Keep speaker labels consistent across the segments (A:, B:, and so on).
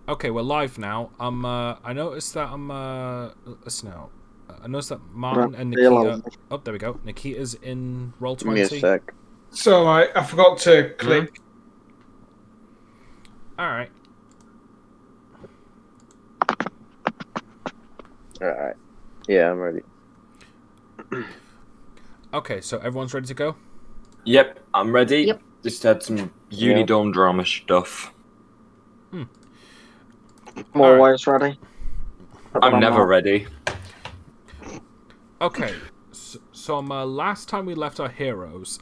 A: Okay, we're live now. I noticed that listen now. I noticed that Martin and Nikita. Oh, there we go. Nikita's in roll 20.
B: Give me a sec.
C: So I forgot to click.
A: All right.
B: Alright. Yeah, I'm ready.
A: Okay, so everyone's ready to go.
D: Yep, I'm ready.
E: Yep.
D: Just had some Unidome drama stuff.
B: I'm always ready.
D: I'm never ready.
A: Okay. So last time we left our heroes,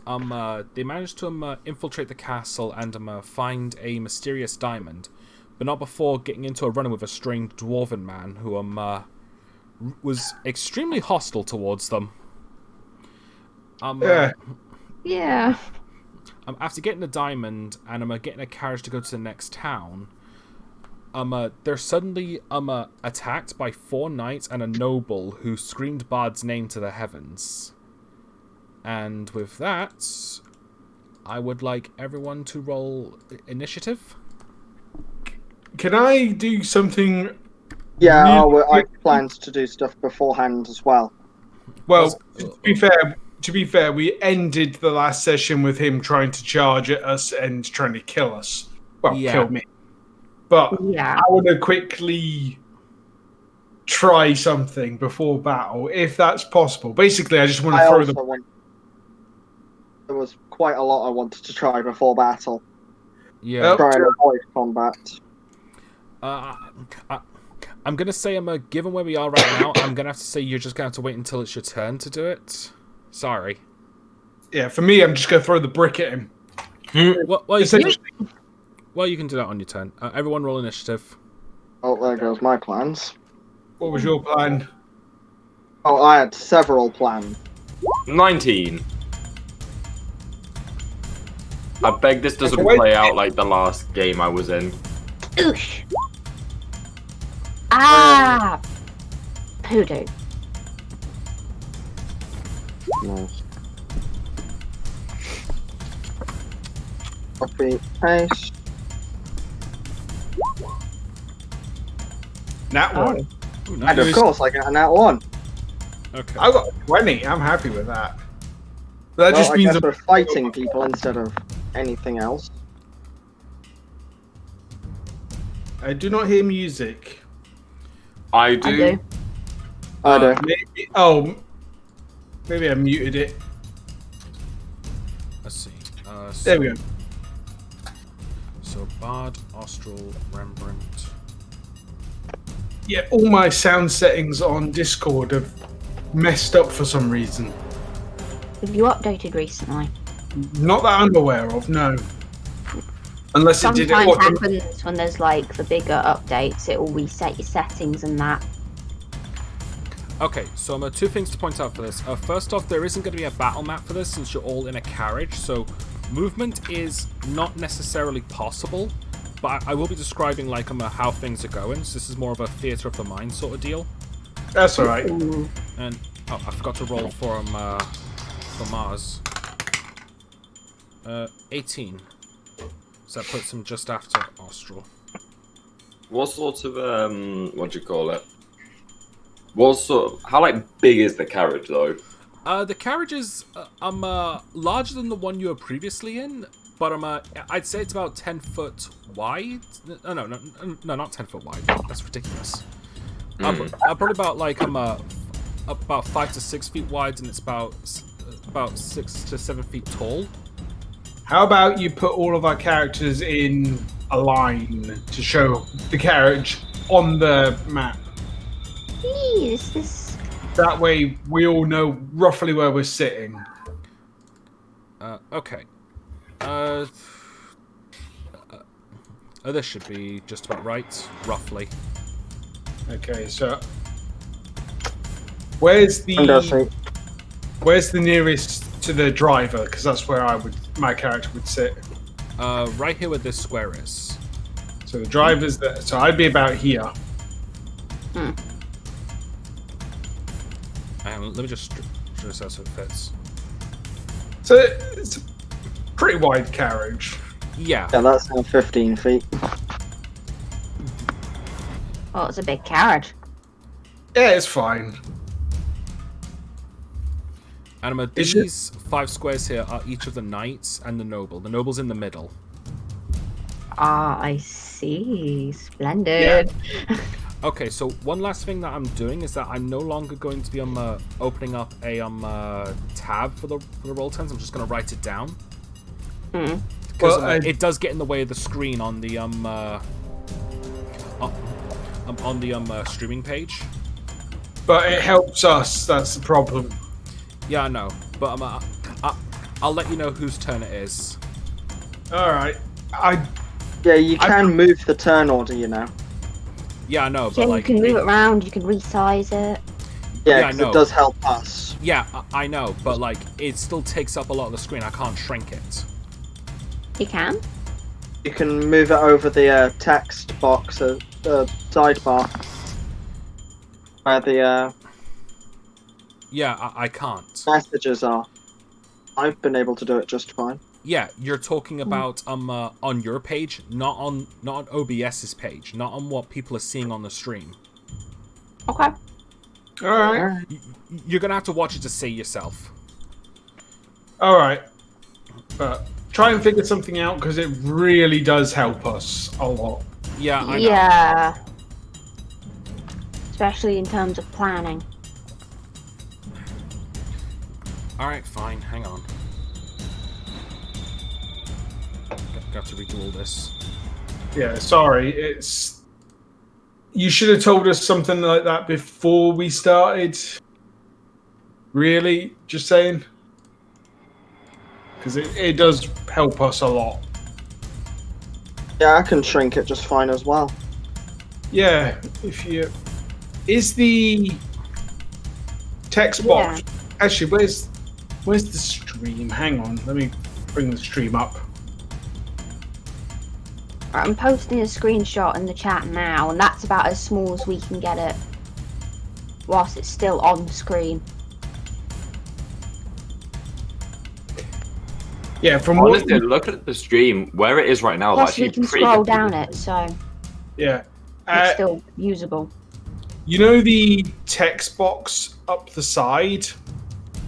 A: they managed to infiltrate the castle and find a mysterious diamond, but not before getting into a run with a strange dwarven man who was extremely hostile towards them.
E: Yeah.
A: After getting the diamond and getting a carriage to go to the next town, they're suddenly attacked by 4 knights and a noble who screamed Bard's name to the heavens. And with that, I would like everyone to roll initiative.
C: Can I do something?
B: Yeah, I planned to do stuff beforehand as well.
C: Well, to be fair, we ended the last session with him trying to charge at us and trying to kill us. Well,
A: Yeah.
C: kill me. But
E: Yeah.
C: I want to quickly try something before battle, if that's possible. Basically, I just want to throw the.
B: There was quite a lot I wanted to try before battle.
A: Yeah.
B: Try and avoid combat.
A: I'm gonna say given where we are right now, I'm gonna have to say you're just gonna have to wait until it's your turn to do it. Sorry.
C: Yeah, for me, I'm just going to throw the brick at him.
A: Well, you can do that on your turn. Everyone roll initiative.
B: Oh, there goes my plans.
C: What was your plan?
B: Oh, I had several plans.
D: 19. I beg this doesn't play out like the last game I was in.
E: Oosh. Ah. Poodoo.
B: Nice. Copy, paste.
C: Nat one.
A: Ooh,
B: And
A: nice.
B: of course, I get a nat 1.
A: Okay.
C: I got 20. I'm happy with that. But that
B: Well,
C: just
B: I
C: means
B: guess we're fighting people instead of anything else.
C: I do not hear music.
D: I do.
E: I do.
B: I do.
C: Maybe I muted it.
A: Let's see.
C: There we go.
A: So Bard, Austral, Rembrandt.
C: Yeah, all my sound settings on Discord have messed up for some reason.
E: Have you updated recently?
C: Not that I'm aware of, no. Unless it did it
E: Sometimes
C: automatically.
E: happens when there's like the bigger updates. It will reset your settings and that.
A: Okay, so two things to point out for this. First off, there isn't going to be a battle map for this since you're all in a carriage, so movement is not necessarily possible, but I will be describing like how things are going, so this is more of a theatre of the mind sort of deal.
C: That's alright.
A: And I forgot to roll for Mars. 18. So that puts him just after Austral.
D: What sort of what do you call it? What sort of, how like big is the carriage though?
A: The carriage is larger than the one you were previously in, but I'd say it's about 10 foot wide. No, not 10 foot wide. That's ridiculous. Probably about like about 5 to 6 feet wide, and it's about 6 to 7 feet tall.
C: How about you put all of our characters in a line to show the carriage on the map?
E: Is this?
C: That way we all know roughly where we're sitting.
A: Okay. This should be just about right, roughly.
C: Okay, so where's the nearest to the driver? Because that's where my character would sit.
A: Right here where this square is.
C: So the driver's there. So I'd be about here.
A: And let me just show this out so it fits.
C: So it's a pretty wide carriage.
A: Yeah.
B: Yeah, that's now 15 feet.
E: Oh, it's a big carrot.
C: Yeah, it's fine.
A: Anima, these 5 squares here are each of the knights and the noble. The noble's in the middle.
E: Ah, I see. Splendid.
A: Okay, so one last thing that I'm doing is that I'm no longer going to be opening up a tab for the roll 10s. I'm just going to write it down. Because it does get in the way of the screen on the streaming page.
C: But it helps us. That's the problem.
A: Yeah, I know, but I'll let you know whose turn it is.
C: All right.
B: Yeah, you can move the turn order, you know.
A: Yeah, I know, but
E: Yeah,
A: like
E: you can move it around, you can resize it.
B: Yeah,
A: I
B: 'cause
A: know.
B: it does help us.
A: Yeah, I know, but like it still takes up a lot of the screen. I can't shrink it.
E: You can?
B: You can move it over the text box, the sidebar, where the
A: Yeah, I can't.
B: messages are. I've been able to do it just fine.
A: Yeah, you're talking about on your page, not on OBS's page, not on what people are seeing on the stream.
E: Okay.
C: All right.
A: You're gonna have to watch it to see yourself.
C: All right. But try and figure something out because it really does help us a lot.
A: Yeah, I know.
E: Yeah. Especially in terms of planning.
A: Alright, fine, hang on. Got to redo all this.
C: Yeah, sorry. You should have told us something like that before we started. Really? Just saying? Because it does help us a lot.
B: Yeah, I can shrink it just fine as well.
C: Yeah, is the text box actually where's the stream? Hang on, let me bring the stream up.
E: Right, I'm posting a screenshot in the chat now, and that's about as small as we can get it whilst it's still on the screen.
C: Yeah, from
D: honestly, look at the stream where it is right now.
E: Plus,
D: Actually,
E: we can
D: pretty
E: scroll
D: good.
E: down it, so
C: yeah,
E: it's still usable.
C: you know the text box up the side,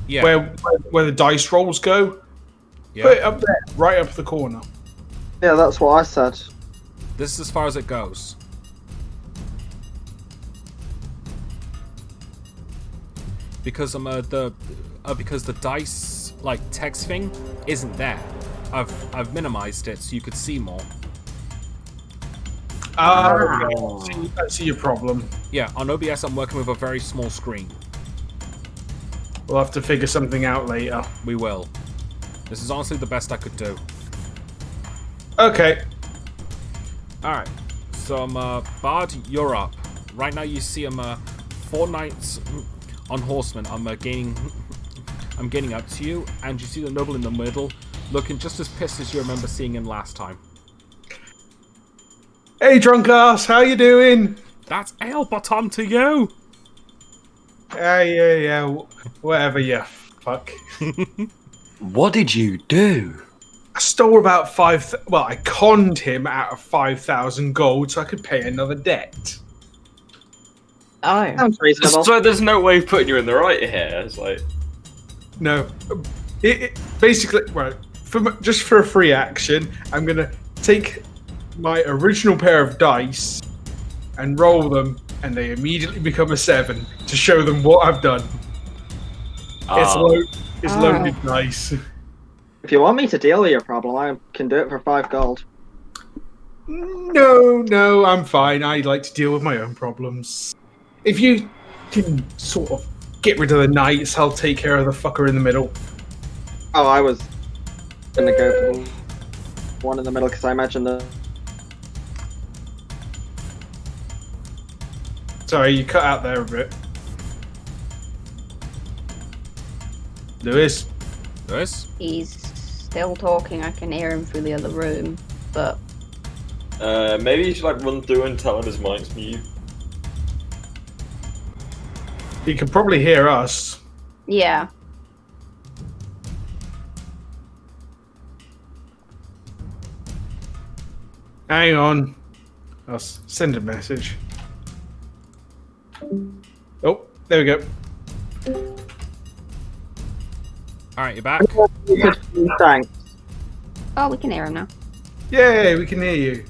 A: Yeah.
C: where the dice rolls go.
A: Yeah.
C: Put it up there, right up the corner.
B: Yeah, that's what I said.
A: This is as far as it goes. Because because the dice like text thing isn't there. I've minimized it so you could see more.
C: Okay. I see your problem.
A: Yeah, on OBS I'm working with a very small screen.
C: We'll have to figure something out later.
A: We will. This is honestly the best I could do.
C: Okay.
A: Alright. So Bard, you're up. Right now you see 4 knights on horsemen. I'm gaining up to you, and you see the noble in the middle, looking just as pissed as you remember seeing him last time.
C: Hey, drunk ass, how you doing?
A: That's ale bottom to you.
C: Yeah. Whatever, you fuck.
D: What did you do?
C: I stole about I conned him out of 5,000 gold so I could pay another debt.
E: Oh.
B: Sounds reasonable.
D: So there's no way of putting you in the right here. It's like,
C: No, basically, right. Just for a free action, I'm gonna take my original pair of dice and roll them, and they immediately become a 7 to show them what I've done. It's loaded dice.
B: If you want me to deal with your problem, I can do it for 5 gold.
C: No, I'm fine. I like to deal with my own problems. If you can sort of get rid of the knights, I'll take care of the fucker in the middle.
B: Oh, I was gonna go for the one in the middle because I imagine the.
C: Sorry, you cut out there a bit. Lewis?
A: Lewis?
E: He's still talking. I can hear him through the other room, but
D: maybe you should like run through and tell him his mic's mute.
C: He can probably hear us.
E: yeah.
C: Hang on. I'll send a message. Oh, there we go.
A: Alright, you're back.
B: Thanks.
E: Oh, we can hear him now.
C: Yay, we can hear you.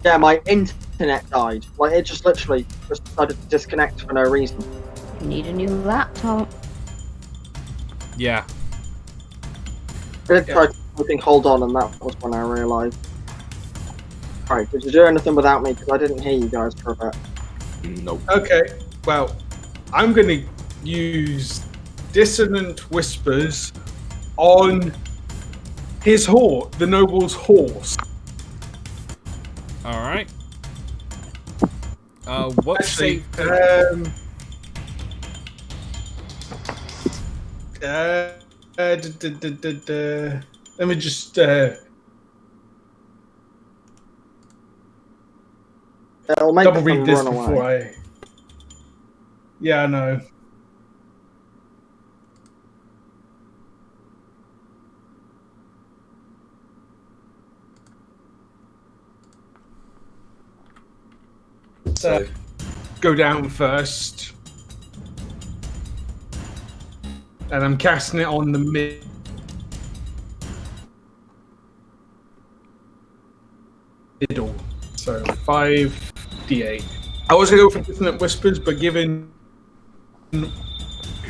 B: Yeah, my internet died. Like, it just literally just decided to disconnect for no reason.
E: You need a new laptop.
A: Yeah.
B: I did try typing hold on, and that was when I realised. Right, did you do anything without me? Because I didn't hear you guys for a bit.
D: Nope.
C: Okay, well, I'm going to use Dissonant Whispers on his horse, the noble's horse.
A: Alright. What
C: Actually,
A: save?
C: let me just
B: It'll make
C: double
B: them
C: read this
B: run away.
C: before I. Yeah, I know. So, go down first. And I'm casting it on the middle. So 5d8. I was going to go for Dissonant Whispers, but given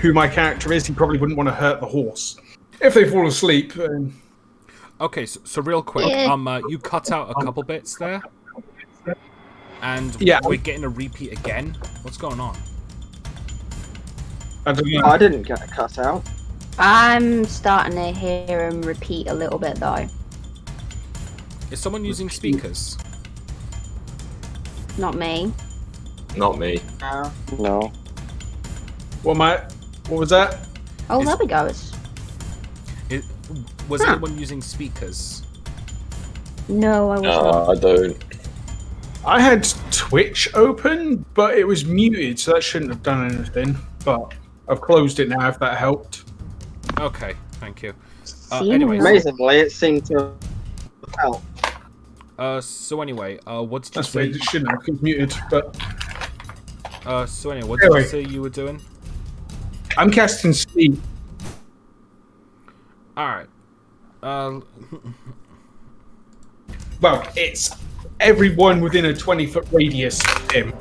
C: who my character is, he probably wouldn't want to hurt the horse. If they fall asleep,
A: Okay, so real quick,
E: Yeah.
A: you cut out a couple bits there, and
C: Yeah.
A: we're getting a repeat again. What's going on?
C: I don't know.
B: I didn't get it cut out.
E: I'm starting to hear him repeat a little bit though.
A: Is someone using speakers?
E: Not me.
D: Not me.
B: No.
C: What was that?
E: Oh,
A: Is-
E: there we go.
A: Was
E: Huh.
A: anyone using speakers?
E: No, I was not.
D: I don't.
C: I had Twitch open, but it was muted, so that shouldn't have done anything. But I've closed it now, if that helped.
A: Okay, thank you.
E: Seeing
A: anyways.
E: him.
B: Amazingly, it seemed to help.
A: So anyway, what did you
C: That's
A: say?
C: weird, it shouldn't have, 'cause it's muted. But
A: So anyway, what did
C: Anyway.
A: you say you were doing?
C: I'm casting sleep.
A: All right.
C: Well, it's everyone within a 20-foot radius of him.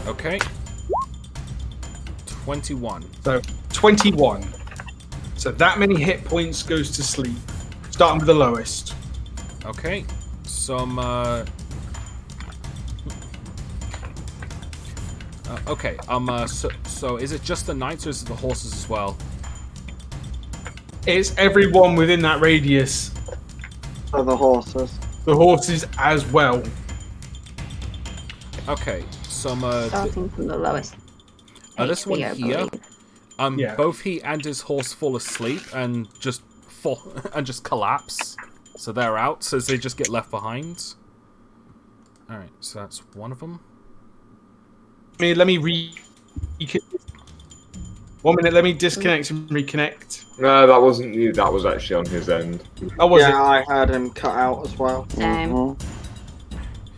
A: Okay. 21.
C: So 21. So that many hit points goes to sleep. Starting with the lowest.
A: Okay. Some. Okay. So is it just the knights or is it the horses as well?
C: It's everyone within that radius.
B: For the horses.
C: The horses as well.
A: Okay. Some.
E: Starting from the lowest.
A: This one
E: HP, I
A: here.
E: believe.
C: Yeah.
A: Both he and his horse fall asleep and just fall and just collapse. So they're out. So they just get left behind. All right. So that's one of them.
C: Let me 1 minute, let me disconnect and reconnect.
D: No, that wasn't you. That was actually on his end.
C: Oh, was
B: Yeah, I had him cut out as well.
E: Same.
B: Mhm.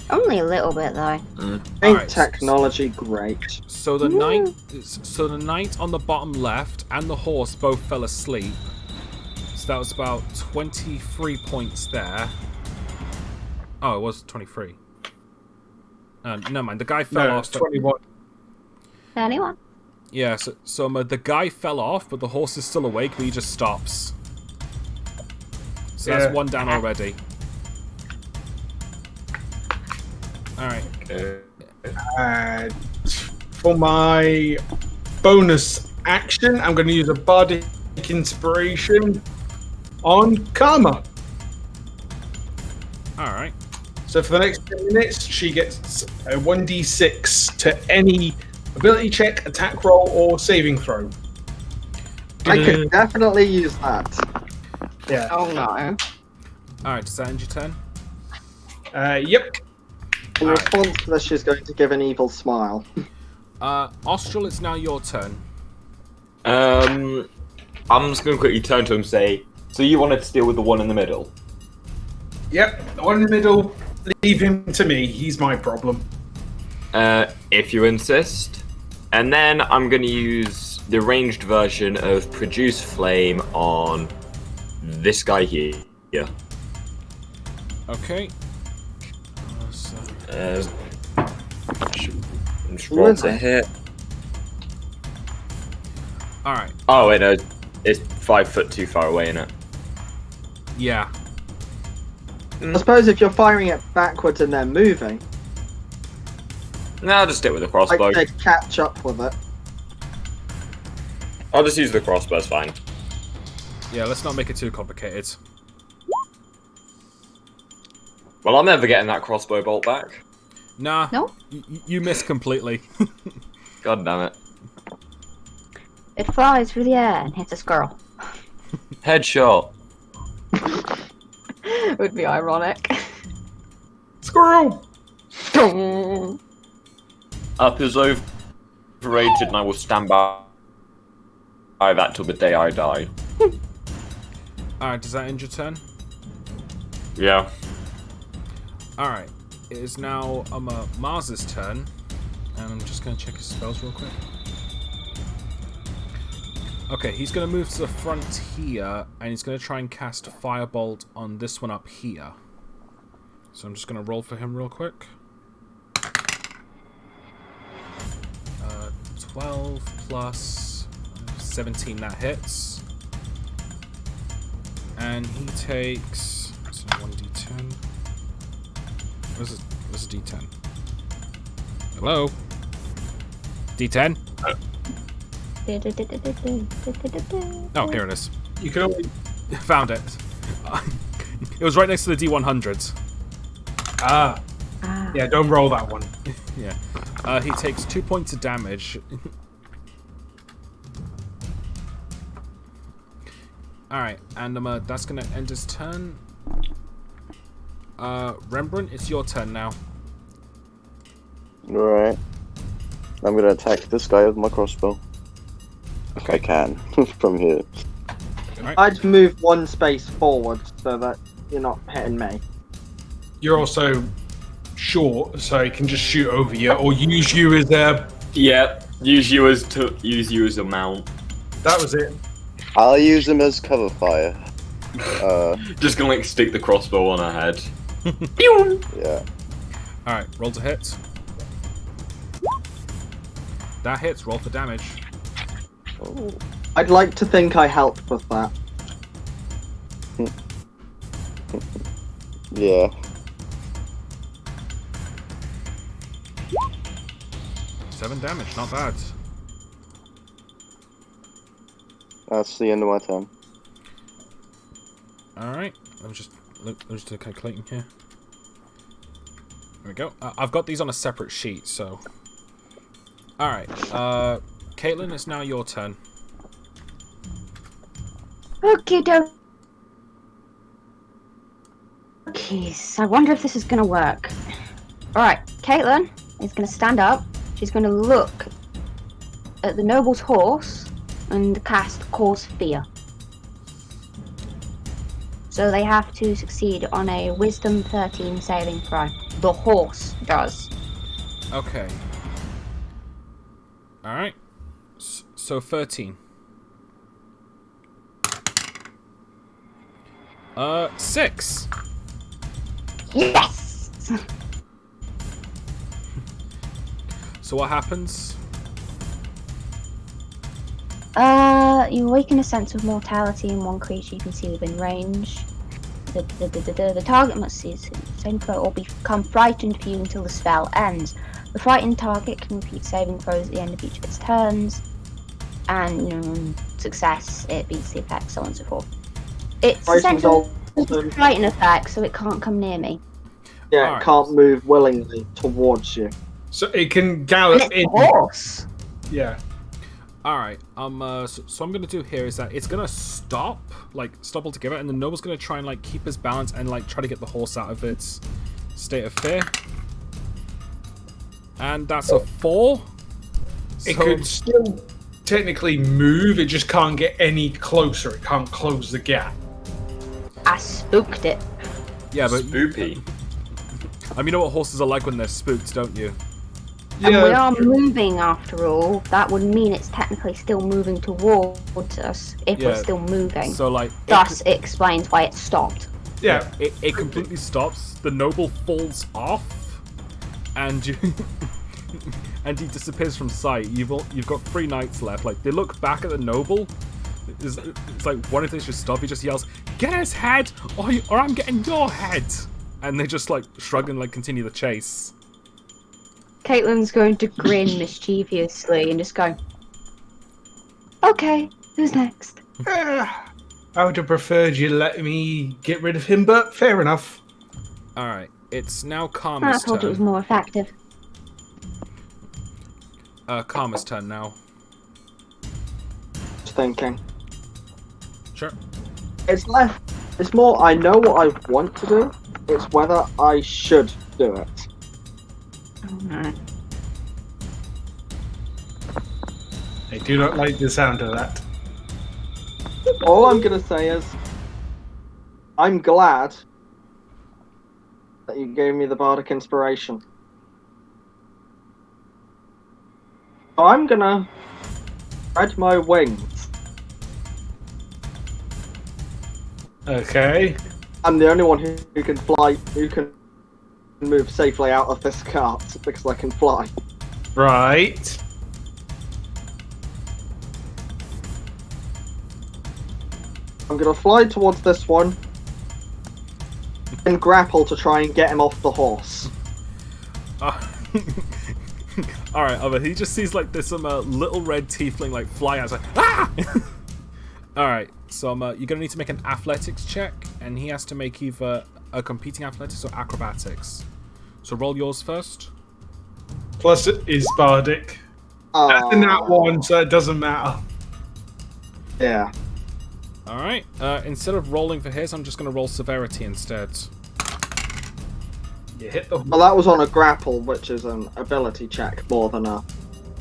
E: Only a little bit though.
B: Ain't
A: Alright,
B: technology great?
A: So the knight, on the bottom left and the horse both fell asleep. So that was about 23 points there. Oh, it was 23. Never mind. The guy fell
C: No,
A: off.
C: 21.
E: Anyone?
A: Yeah. So the guy fell off, but the horse is still awake, but he just stops. So
C: Yeah.
A: that's one down already. All right.
D: Okay.
C: And for my bonus action, I'm going to use a bardic inspiration on Karma.
A: All right.
C: So for the next 10 minutes, she gets a 1d6 to any ability check, attack roll, or saving throw.
B: I could definitely use that.
C: Yeah.
E: Oh no.
A: All right. Does that end your turn?
C: Yep.
B: In response to this, she's going to give an evil smile.
A: Austral, it's now your turn.
D: I'm just going to quickly turn to him and say, so you wanted to deal with the one in the middle?
C: Yep. The one in the middle, leave him to me. He's my problem.
D: If you insist. And then I'm going to use the ranged version of Produce Flame on this guy here.
A: Okay.
D: Just roll to hit.
A: Alright.
D: Oh, wait, no. It's 5 foot too far away, innit?
A: Yeah.
B: I suppose if you're firing it backwards and then moving,
D: No, I'll just stick with the crossbow.
B: like they'd catch up with it.
D: I'll just use the crossbow, it's fine.
A: Yeah, let's not make it too complicated.
D: Well, I'm never getting that crossbow bolt back.
A: Nah.
E: No?
A: You missed completely.
D: God damn it.
E: It flies through the air and hits a squirrel.
D: Headshot.
E: Would be ironic.
C: Squirrel!
D: Up is overrated, and I will stand by that till the day I die.
A: Alright, does that end your turn?
D: Yeah.
A: Alright. It is now Mars's turn. And I'm just going to check his spells real quick. Okay, he's going to move to the front here, and he's going to try and cast Firebolt on this one up here. So I'm just going to roll for him real quick. 12 plus 17, that hits. And he takes... So 1d10. Where's a d10? Hello? D10? Oh, here it is.
C: You can only...
A: Found it. It was right next to the D100s.
C: Ah. Yeah, don't roll that one.
A: Yeah. He takes 2 points of damage. Alright, and that's going to end his turn. Rembrandt, it's your turn now.
F: Alright. I'm gonna attack this guy with my crossbow. If I can, from here.
A: Right.
B: I'd move one space forward so that you're not hitting me.
C: You're also short, so he can just shoot over you, or use you as a...
D: Yeah, use you as a mount.
C: That was it.
F: I'll use him as cover fire.
D: Just gonna like stick the crossbow on her head.
F: Yeah.
A: Alright, roll to hit. That hits, roll for damage.
F: Oh.
B: I'd like to think I helped with that.
F: Yeah.
A: Seven damage, not bad.
F: That's the end of my turn.
A: Alright, let me just do calculating here. There we go. I've got these on a separate sheet, so... Alright, Caitlin, it's now your turn.
E: Okay, so I wonder if this is gonna work. Alright, Caitlin is gonna stand up. She's gonna look at the noble's horse and cast Cause Fear. So they have to succeed on a Wisdom 13 saving throw. The horse does.
A: Okay. Alright. So 13. 6!
E: Yes!
A: So what happens?
E: You awaken a sense of mortality in one creature you can see within range. The target must see its saving throw or become frightened for you until the spell ends. The frightened target can repeat saving throws at the end of each of its turns. And, success, it beats the effect, so on and so forth. It's
B: Frightened
E: essentially
B: also-
E: a frightened effect, so it can't come near me.
B: Yeah,
A: Alright.
B: it can't move willingly towards you.
C: So it can
E: And
C: gallop
E: it's
C: in.
E: a horse!
C: Yeah.
A: Alright, so I'm gonna do here is that it's gonna stop altogether, and the noble's gonna try and like keep his balance and like try to get the horse out of its state of fear. And that's a 4.
C: It
A: So-
C: could still technically move, it just can't get any closer. It can't close the gap.
E: I spooked it.
A: Yeah, but
D: Spoopy.
A: you know what horses are like when they're spooked, don't you?
E: And we
C: Yeah.
E: are moving after all. That would mean it's technically still moving towards us if
A: Yeah.
E: we're still moving.
A: So like,
E: Thus, it explains why it stopped.
C: Yeah.
A: it completely stops. The noble falls off, and you and he disappears from sight. You've got 3 knights left. Like they look back at the noble. It's like one of them should stop. He just yells, "Get his head, or I'm getting your head!" And they just like shrug and like continue the chase.
E: Caitlin's going to grin mischievously and just go, "Okay, who's next?"
C: I would have preferred you let me get rid of him, but fair enough.
A: All right, it's now
E: I
A: Karma's
E: thought it was
A: turn.
E: more effective.
A: Karma's turn now.
B: Just thinking.
A: Sure.
B: It's left. It's more. I know what I want to do. It's whether I should do it.
E: Alright.
C: I do not like the sound of that.
B: All I'm gonna say is, I'm glad that you gave me the bardic inspiration. So I'm gonna spread my wings.
C: Okay.
B: I'm the only one who can fly, who can move safely out of this cart because I can fly.
C: Right.
B: I'm gonna fly towards this one and grapple to try and get him off the horse.
A: Alright, but he just sees like this little red tiefling like fly out. It's like, ah! Alright, so you're gonna need to make an athletics check, and he has to make either a competing athletics or acrobatics. So roll yours first.
C: Plus it is bardic. That's in that one, so it doesn't matter.
B: Yeah.
A: Alright, instead of rolling for his, I'm just gonna roll severity instead.
C: You hit the.
B: Well, that was on a grapple, which is an ability check more than a.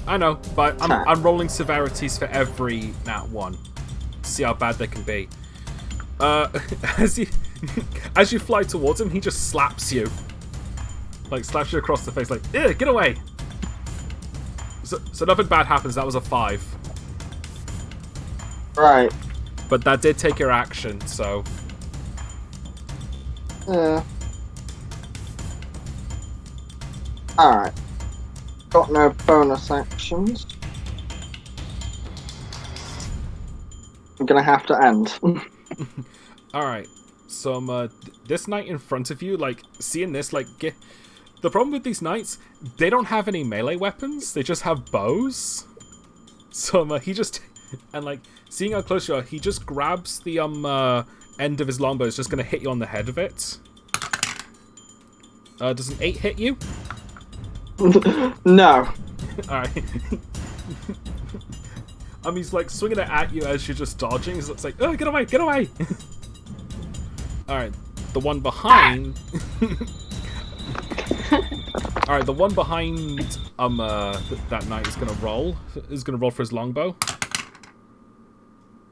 A: I know, but
B: Attack.
A: I'm rolling severities for every nat 1. See how bad they can be. As you fly towards him, he just slaps you. Like, slaps you across the face, like, ew, get away! So nothing bad happens, that was a 5.
B: Right.
A: But that did take your action, so...
B: Yeah. Alright. Got no bonus actions. I'm gonna have to end.
A: Alright, so this knight in front of you, like, seeing this, like, the problem with these knights, they don't have any melee weapons, they just have bows. So he just, and like, seeing how close you are, he just grabs the end of his longbow, is just gonna hit you on the head of it. Does an 8 hit you?
B: No.
A: Alright. He's like swinging it at you as you're just dodging. So it's like, oh, get away, get away! Alright, the one behind. Alright, the one behind that knight is gonna roll. Is gonna roll for his longbow.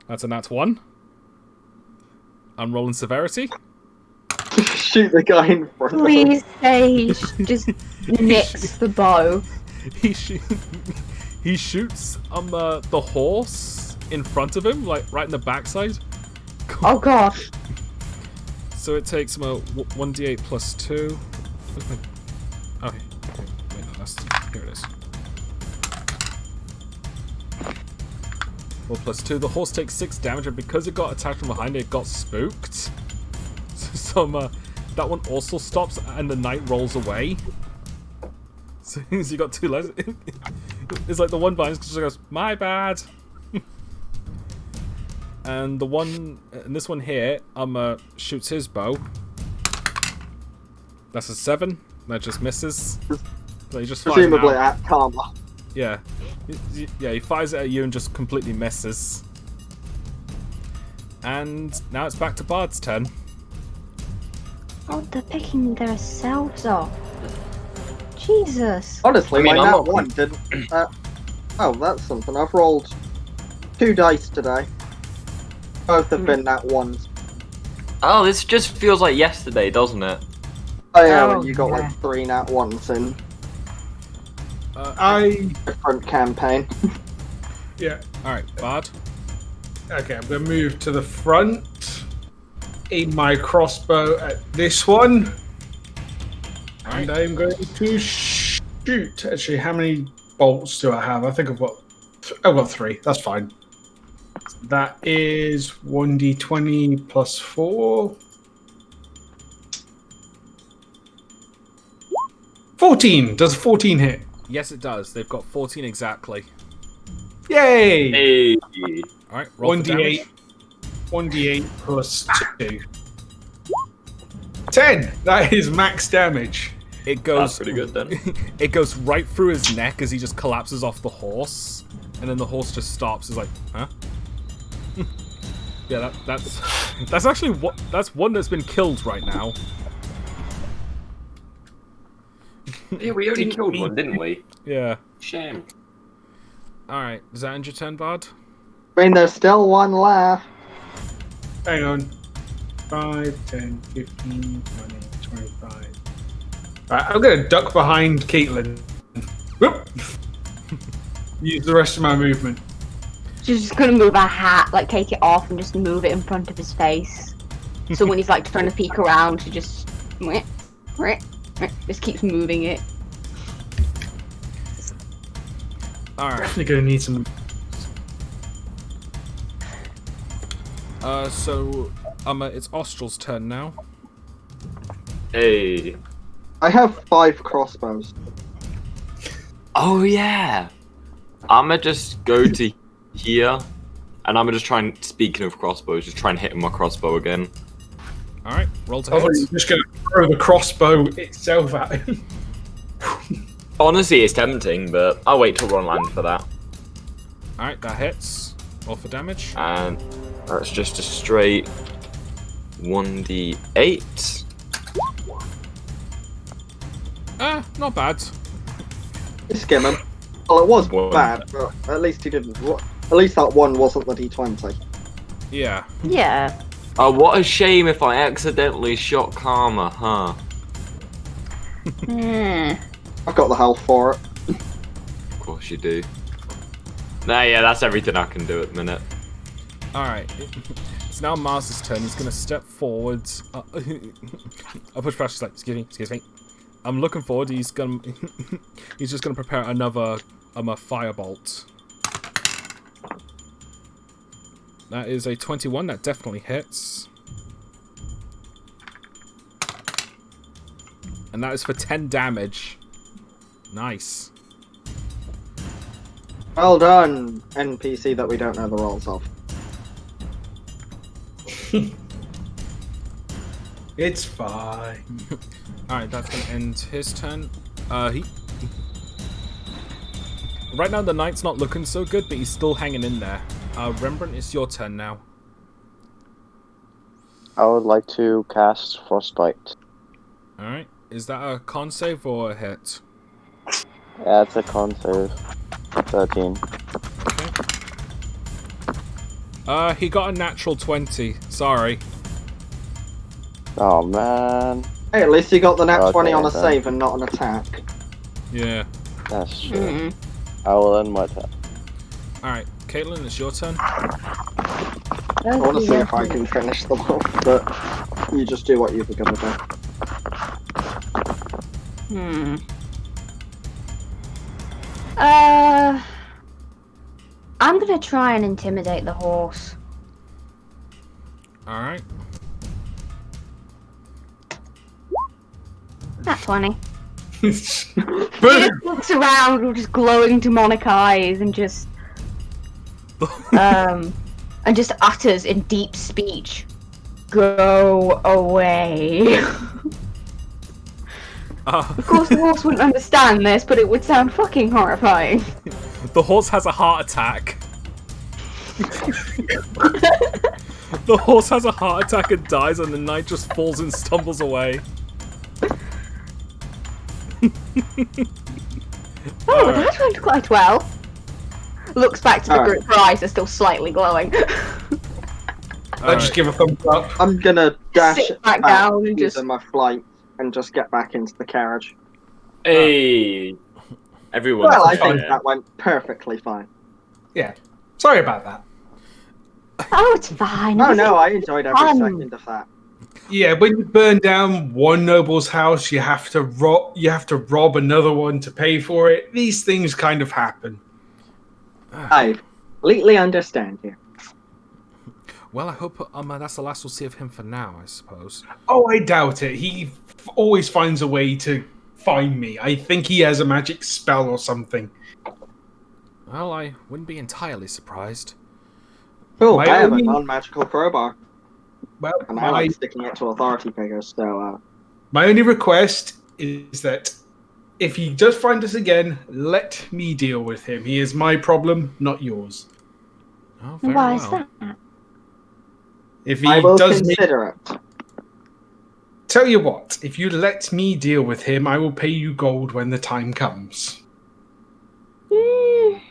A: That's a nat 1. I'm rolling severity.
B: Shoot the guy in front of him.
E: Please say he just nicks the bow.
A: He shoots the horse in front of him, like right in the backside.
E: Oh gosh.
A: So it takes him a 1d8 plus 2. Okay. Wait, no, here it is. 4 plus 2. The horse takes 6 damage, and because it got attacked from behind, it got spooked. So that one also stops, and the knight rolls away. So you got 2 lives. It's like the one behind just goes, my bad. And the one, and this one here, shoots his bow. That's a 7. That just misses. So he just fires it
B: Presumably
A: out.
B: at Karma.
A: Yeah. Yeah, he fires it at you and just completely misses. And now it's back to Bard's turn.
E: Oh, they're picking themselves off. Jesus.
B: Honestly,
D: I mean,
B: my
D: I'm
B: nat
D: not-
B: 1 didn't. Oh, that's something. I've rolled 2 dice today. Both have been nat 1s.
D: Oh, this just feels like yesterday, doesn't it?
B: Oh yeah,
E: Oh,
B: when you got
E: yeah.
B: like 3 nat 1s in. Different campaign.
C: Yeah.
A: Alright, Bard.
C: Okay, I'm going to move to the front. Aim my crossbow at this one. And I'm going to shoot. Actually, how many bolts do I have? I think I've got 3. That's fine. That is 1d20 plus 4. 14. Does 14 hit?
A: Yes, it does. They've got 14 exactly.
C: Yay!
D: Hey.
A: Alright, roll for
C: 1d8.
A: damage.
C: 1d8 plus 2. 10! That is max damage.
A: It goes
D: That's pretty good then.
A: It goes right through his neck as he just collapses off the horse, and then the horse just stops. He's like, huh? Yeah, that's actually that's one that's been killed right now.
D: Yeah, we only killed one, didn't we?
A: Yeah.
D: Shame.
A: Alright, does that end your turn, Bard?
B: I mean, there's still one left.
C: Hang on. 5, 10, 15, 20, 25. Right, I'm going to duck behind Caitlin. Whoop! Use the rest of my movement.
E: She's just gonna move her hat, like take it off and just move it in front of his face. So when he's like trying to peek around, she just keeps moving it.
A: Alright.
C: Definitely going to need some.
A: So it's Austral's turn now.
D: Hey.
B: I have 5 crossbows.
D: Oh yeah. I'ma just go to here, and I'ma just try and, speaking of crossbows, just try and hit him with my crossbow again.
A: Alright, roll to
C: I thought
A: hit.
C: you were just going to throw the crossbow itself at him.
D: Honestly, it's tempting, but I'll wait till we're on land for that.
A: Alright, that hits. Roll for damage.
D: And that's just a straight 1d8.
A: Not bad.
B: Skim him. Well, it was
D: One.
B: bad, but at least he didn't. At least that one wasn't the D20.
A: Yeah.
E: Yeah.
D: Oh, what a shame if I accidentally shot Karma, huh?
B: I've got the health for it.
D: Of course you do. Nah, yeah, that's everything I can do at the minute.
A: Alright. It's now Mars's turn. He's gonna step forwards. I'll push past. He's like, excuse me. I'm looking forward. He's gonna. He's just gonna prepare another firebolt. That is a 21. That definitely hits. And that is for 10 damage. Nice.
B: Well done, NPC that we don't know the roles of.
C: It's fine.
A: Alright, that's gonna end his turn. Right now the knight's not looking so good, but he's still hanging in there. Rembrandt, it's your turn now.
F: I would like to cast Frostbite.
A: Alright, is that a con save or a hit?
F: Yeah, it's a con save. 13.
A: Okay. He got a natural 20. Sorry.
F: Oh man,
B: Hey, at least he got the nat
F: Okay,
B: 20 on a
F: then.
B: save and not an attack.
A: Yeah.
F: that's true. I will end my turn.
A: Alright, Caitlin, it's your turn.
B: I want to see if I can finish them off, but you just do what you were gonna do.
E: I'm gonna try and intimidate the horse.
A: Alright.
E: Not 20.
C: Boom!
E: He just looks around with just glowing demonic eyes and just utters in deep speech, "Go away." Of course the horse wouldn't understand this, but it would sound fucking horrifying.
A: The horse has a heart attack. The horse has a heart attack and dies, and the knight just falls and stumbles away.
E: Oh, that went quite well. Looks back to the
B: Alright.
E: group, her eyes are still slightly glowing.
C: I'll just give a thumbs up.
B: I'm gonna dash
E: Sit back down and
B: using
E: just...
B: my flight and just get back into the carriage.
D: Hey! Everyone's
B: Well, I
D: fair.
B: think that went perfectly fine.
C: Yeah. Sorry about that.
E: Oh, it's fine.
B: No,
E: This
B: no,
E: is
B: I enjoyed every
E: fun.
B: second of that.
C: Yeah, when you burn down one noble's house, you have to rob another one to pay for it. These things kind of happen.
B: I completely understand you.
A: Well, I hope that's the last we'll see of him for now, I suppose.
C: Oh, I doubt it. He always finds a way to find me. I think he has a magic spell or something.
A: Well, I wouldn't be entirely surprised.
B: Cool,
C: My
B: I have a
C: only-
B: non-magical crowbar,
C: Well,
B: and I like sticking it to authority figures, so,
C: my only request is that if he does find us again, let me deal with him. He is my problem, not yours.
A: Oh, very
E: Why
A: well.
E: is that?
C: If he
B: I will
C: does me,
B: consider it.
C: tell you what, if you let me deal with him, I will pay you gold when the time comes.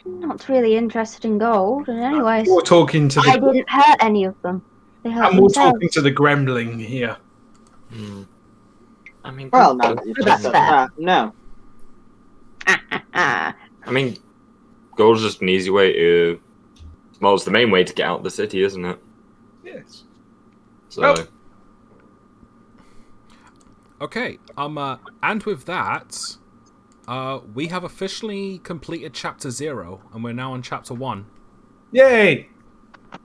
E: Not really interested in gold. And anyways,
C: We're talking to
E: I
C: the
E: didn't hurt any of them. They hurt
C: and we're
E: themselves.
C: talking to the gremlin here.
D: I mean,
B: Well, now that you've
E: That's
B: just said
E: fair.
B: that, no.
D: I mean, gold's just an easy way to. Well, it's the main way to get out of the city, isn't it?
C: Yes.
D: So.
C: Well-
A: Okay, and with that, we have officially completed Chapter 0, and we're now on Chapter 1.
C: Yay!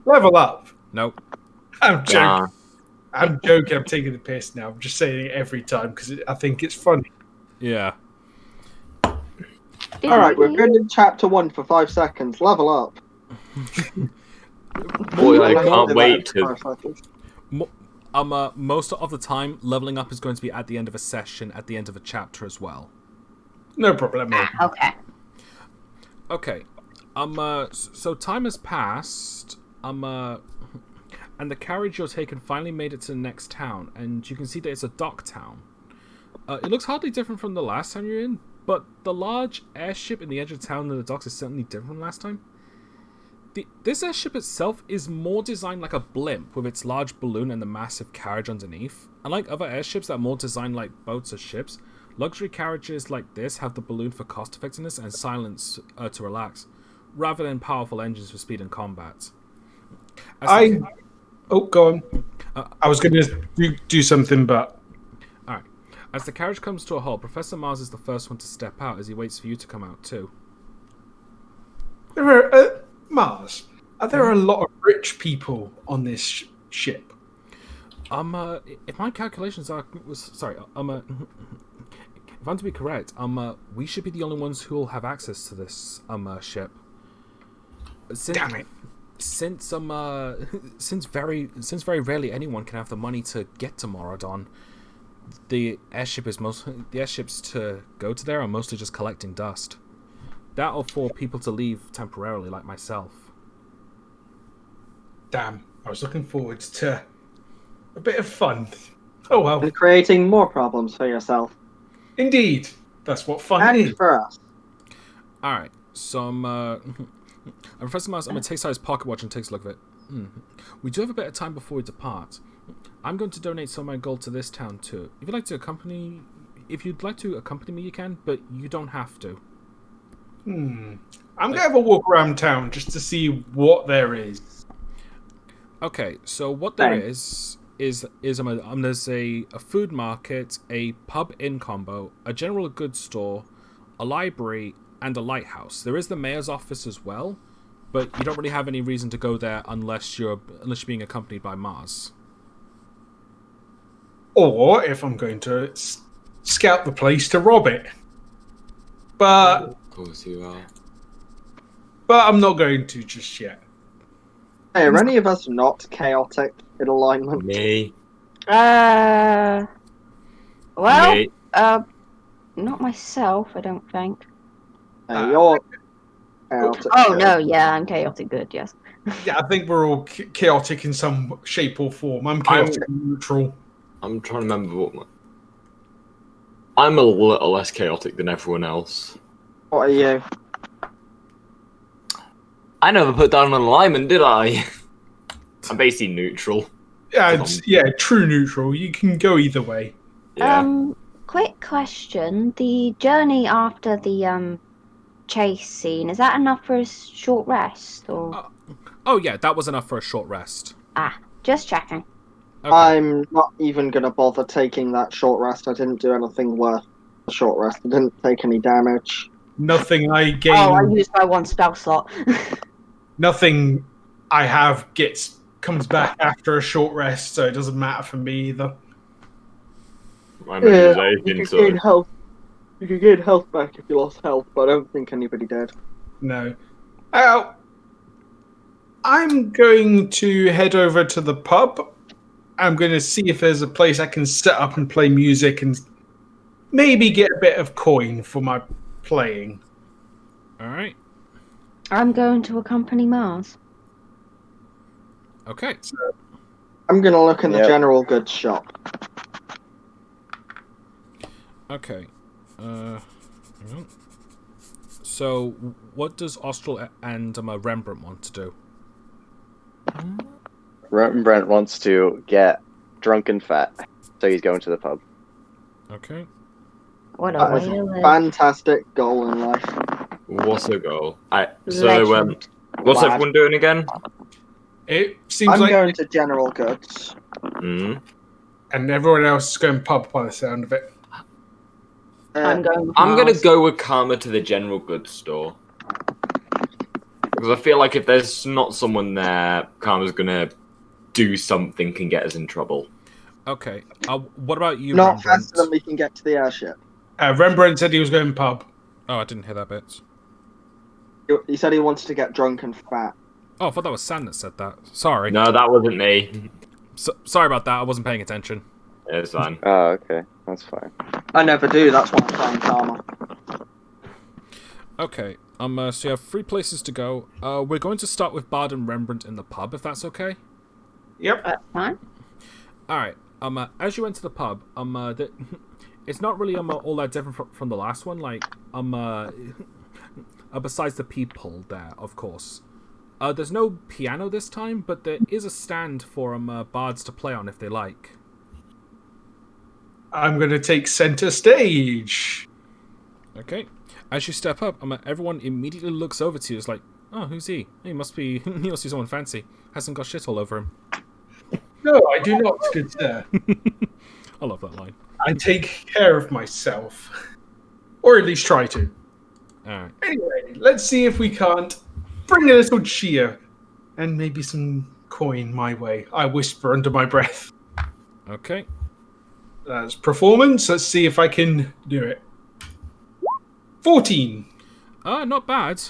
C: Level up.
A: Nope.
C: I'm joking.
D: Nah.
C: I'm joking. I'm taking the piss now. I'm just saying it every time because I think it's funny.
A: Yeah.
B: Alright, we've been in chapter 1 for 5 seconds. Level up.
D: Boy, I
B: Level
D: can't
B: up
D: wait
B: in
D: to.
B: 5 seconds.
A: Most of the time, leveling up is going to be at the end of a session, at the end of a chapter as well.
C: No problem.
E: Okay.
A: Okay. So time has passed. And the carriage you're taking finally made it to the next town, and you can see that it's a dock town. It looks hardly different from the last time you're in, but the large airship in the edge of town and the docks is certainly different from last time. This airship itself is more designed like a blimp, with its large balloon and the massive carriage underneath. Unlike other airships that are more designed like boats or ships, luxury carriages like this have the balloon for cost effectiveness and silence to relax, rather than powerful engines for speed and combat.
C: Oh, go on. I was going to do something, but
A: Alright. As the carriage comes to a halt, Professor Mars is the first one to step out as he waits for you to come out too.
C: there are Mars. Are there a lot of rich people on this ship?
A: If my calculations are if I'm to be correct, we should be the only ones who will have access to this ship.
C: Damn it!
A: Since very rarely anyone can have the money to get to Moradon, the airships to go to there are mostly just collecting dust. That or for people to leave temporarily, like myself.
C: Damn, I was looking forward to a bit of fun. Oh well.
B: And creating more problems for yourself.
C: Indeed, that's what fun
B: And
C: is.
B: for us.
A: Alright, so Professor Mars, I'm going to take out his pocket watch and takes a look at it. We do have a bit of time before we depart. I'm going to donate some of my gold to this town too. If you'd like to accompany me, you can, but you don't have to.
C: I'm going to have a walk around town just to see what there is.
A: Okay, so what there
B: Right.
A: is there's a food market, a pub inn combo, a general goods store, a library, and a lighthouse. There is the mayor's office as well, but you don't really have any reason to go there unless you're being accompanied by Mars.
C: Or if I'm going to scout the place to rob it. But
D: Of course you are.
C: I'm not going to just yet.
B: Hey, are any of us not chaotic in alignment?
D: Me.
E: Well,
D: Me.
E: not myself, I don't think.
B: Hey, you're chaotic.
E: Oh no, yeah, I'm chaotic good, yes.
C: Yeah, I think we're all chaotic in some shape or form. I'm chaotic neutral.
D: I'm trying to remember what. I'm a little less chaotic than everyone else.
B: What are you?
D: I never put down an alignment, did I? I'm basically neutral.
C: Yeah, true neutral. You can go either way.
D: Yeah.
E: Quick question. The journey after the chase scene. Is that enough for a short rest? Or
A: Oh yeah, that was enough for a short rest.
E: just checking.
A: Okay.
B: I'm not even going to bother taking that short rest. I didn't do anything worth the short rest. I didn't take any damage.
C: Nothing I gain.
E: Oh, I used my one spell slot.
C: Nothing I have comes back after a short rest, so it doesn't matter for me either.
D: I mean,
B: Yeah,
D: I
B: you
D: think
B: could
D: so.
B: gain health. You could gain health back if you lost health, but I don't think anybody did.
C: No. I'm going to head over to the pub. I'm going to see if there's a place I can set up and play music and maybe get a bit of coin for my playing.
A: All right.
E: I'm going to accompany Mars.
A: Okay.
B: I'm going to look in the
F: Yep.
B: general goods shop.
A: Okay. Hang on. So, what does Austral and Rembrandt want to do?
F: Rembrandt wants to get drunk and fat, so he's going to the pub.
A: Okay.
E: What a
B: That
E: way
B: is
E: to
B: a
E: live.
B: fantastic goal in life.
D: What's a goal?
E: Legend.
D: What's
B: Lad.
D: everyone doing again?
C: It seems
B: I'm
C: like
B: going to general goods.
D: Mm.
C: and everyone else is going pub by the sound of it.
E: I'm going with
D: I'm gonna
E: Mars.
D: go with Karma to the general goods store. Because I feel like if there's not someone there, Karma's gonna do something can get us in trouble.
A: Okay. What about you,
B: Not
A: Rembrandt?
B: faster than we can get to the airship.
C: Rembrandt said he was going pub.
A: Oh, I didn't hear that bit.
B: He said he wanted to get drunk and fat.
A: Oh, I thought that was Sam that said that. Sorry.
D: No, that wasn't me.
A: Sorry about that. I wasn't paying attention.
D: It's fine.
F: Oh, okay. That's fine.
B: I never do, that's why I'm playing Karma.
A: Okay. So you have 3 places to go. We're going to start with Bard and Rembrandt in the pub, if that's okay.
C: Yep.
E: That's fine.
A: All right. As you enter the pub, it's not really all that different from the last one. Like, besides the people there, of course. There's no piano this time, but there is a stand for bards to play on if they like.
C: I'm going to take center stage.
A: Okay. As you step up, everyone immediately looks over to you. It's like, oh, who's he? He must be someone fancy. Hasn't got shit all over him.
C: No, I do not, good sir.
A: I love that line.
C: I take care of myself. Or at least try to.
A: Alright.
C: Anyway, let's see if we can't bring a little cheer and maybe some coin my way. I whisper under my breath.
A: Okay.
C: That's performance. Let's see if I can do it. 14.
A: Not bad.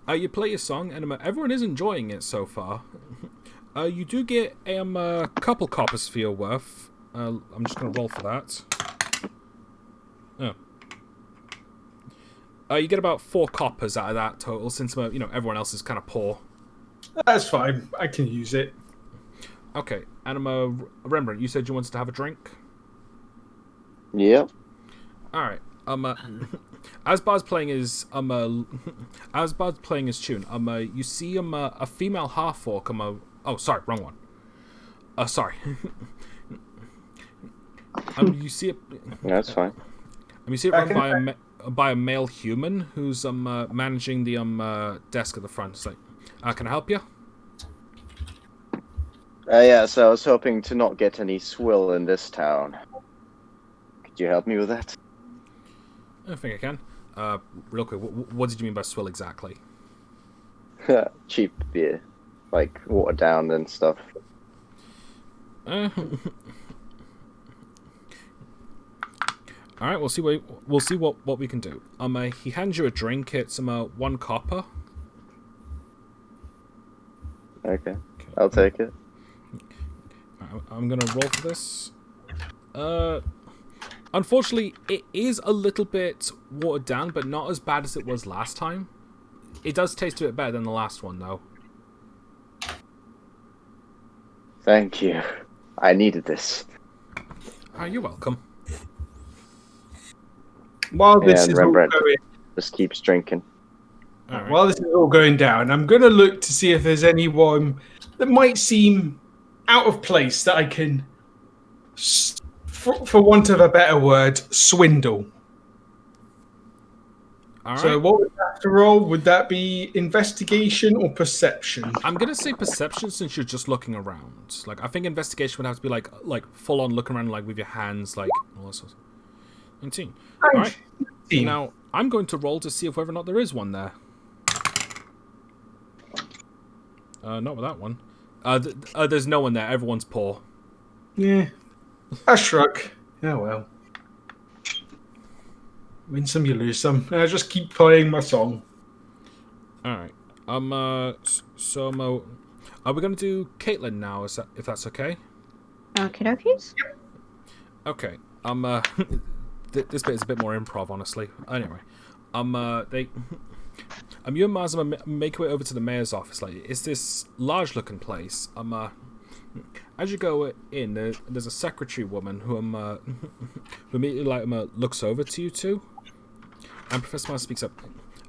A: You play your song, and everyone is enjoying it so far. You do get a couple coppers for your worth. I'm just going to roll for that. Oh. You get about 4 coppers out of that total, since everyone else is kind of poor.
C: That's fine. I can use it.
A: Okay, and Rembrandt, you said you wanted to have a drink.
F: Yep.
A: All right. As Bard's playing his tune, you see a female half orc. Oh, sorry, wrong one. Sorry. You see it.
F: That's fine.
A: You see it run by a male human who's managing the desk at the front. It's like, can I help you?
F: Yeah, so I was hoping to not get any swill in this town. Could you help me with that?
A: I think I can. Real quick, what did you mean by swill exactly?
F: Cheap beer. Like, watered down and stuff.
A: All right, we'll see what we can do. He hands you a drink. It's 1 copper.
F: Okay. I'll take it.
A: I'm gonna roll for this. Unfortunately, it is a little bit watered down, but not as bad as it was last time. It does taste a bit better than the last one, though.
F: Thank you. I needed this.
A: You're welcome.
C: While this
F: And
C: is all
F: Rembrandt
C: going,
F: just keeps drinking.
A: All right.
C: while this is all going down, I'm going to look to see if there's anyone that might seem out of place that I can, for want of a better word, swindle.
A: All
C: So
A: right.
C: what would that have to roll? Would that be investigation or perception?
A: I'm gonna say perception since you're just looking around. Like I think investigation would have to be like full on looking around like with your hands like all that sort of 19. All right.
C: 19.
A: Now I'm going to roll to see if whether or not there is one there. Not with that one. There's no one there. Everyone's poor.
C: Yeah. I shrug. Oh well. Win some, you lose some. I just keep playing my song.
A: All right. So are we gonna do Caitlin now? If that's okay?
E: Okie dokies.
A: Okay. This bit is a bit more improv, honestly. Anyway, you and Mars make your way over to the mayor's office. Like, it's this large-looking place. As you go in, there's a secretary woman who who immediately looks over to you two, and Professor Mars speaks up.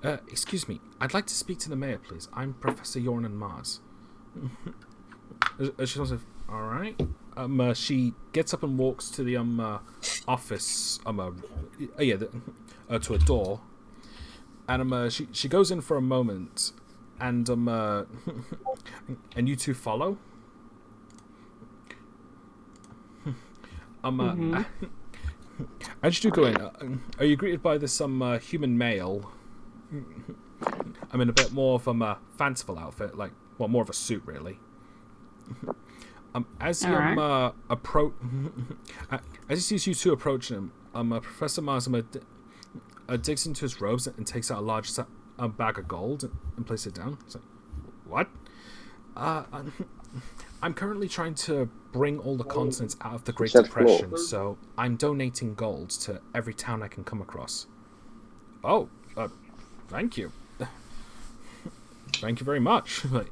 A: Excuse me, I'd like to speak to the mayor, please. I'm Professor Yornan Mars. She says, all right. She gets up and walks to the office. To a door, and she goes in for a moment, and and you two follow. As you do go in, are you greeted by this human male? I'm in a bit more of a fanciful outfit, like more of a suit, really. As he as he sees you two approaching him, Professor Mars digs into his robes and takes out a large bag of gold and places it down. He's like, "What? I'm currently trying to bring all the continents out of the Great Depression, so I'm donating gold to every town I can come across." Oh, thank you. Thank you very much. Like,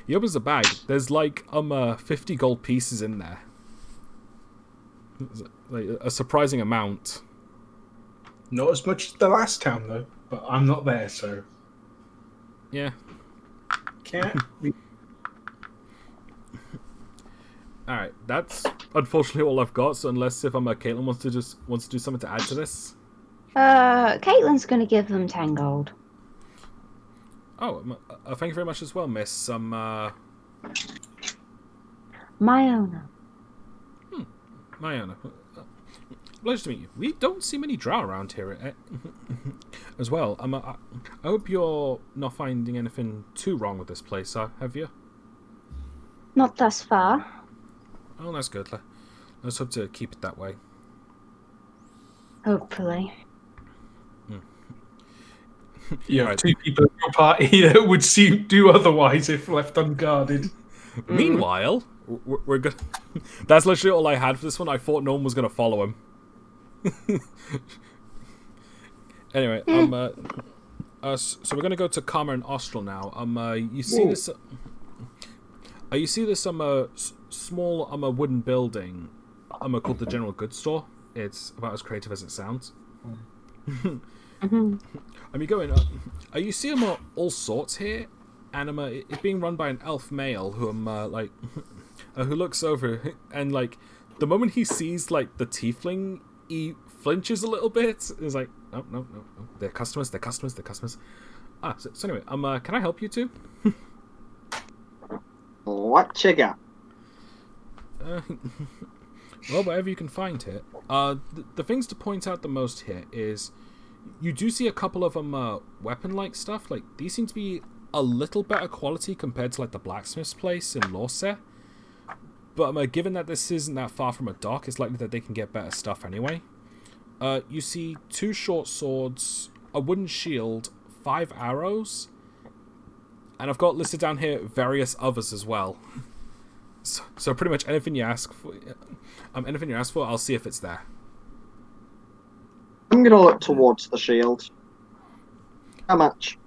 A: he opens the bag. There's like 50 gold pieces in there. Like a surprising amount.
C: Not as much as the last town though, but I'm not there, so
A: Yeah.
C: can't be.
A: All right. That's unfortunately all I've got. So unless if Caitlin wants to do something to add to this.
E: Caitlin's gonna give them 10 gold.
A: Oh, thank you very much as well, Miss.
E: My owner.
A: Mayana. Pleasure to meet you. We don't see many drow around here as well. I hope you're not finding anything too wrong with this place, have you?
E: Not thus far.
A: Oh, that's good. Let's hope to keep it that way.
E: Hopefully.
C: Yeah, right. Two people in your party that would do otherwise if left unguarded.
A: Meanwhile, we're good. That's literally all I had for this one. I thought no one was going to follow him. Anyway, so we're going to go to Karma and Austral now. You see this? You see this small wooden building called the General Goods Store. It's about as creative as it sounds. You go in. You see all sorts here, and it's being run by an elf male who who looks over and the moment he sees the tiefling, he flinches a little bit. He's like, no, they're customers. So anyway, can I help you two?
B: What you got?
A: Well, whatever you can find here. The things to point out the most here is you do see a couple of weapon-like stuff. Like, these seem to be a little better quality compared to the blacksmith's place in Lorset. But given that this isn't that far from a dock, it's likely that they can get better stuff anyway. You see 2 short swords, a wooden shield, 5 arrows, and I've got listed down here various others as well. So pretty much anything you ask for, I'll see if it's there.
B: I'm gonna look towards the shield. How much?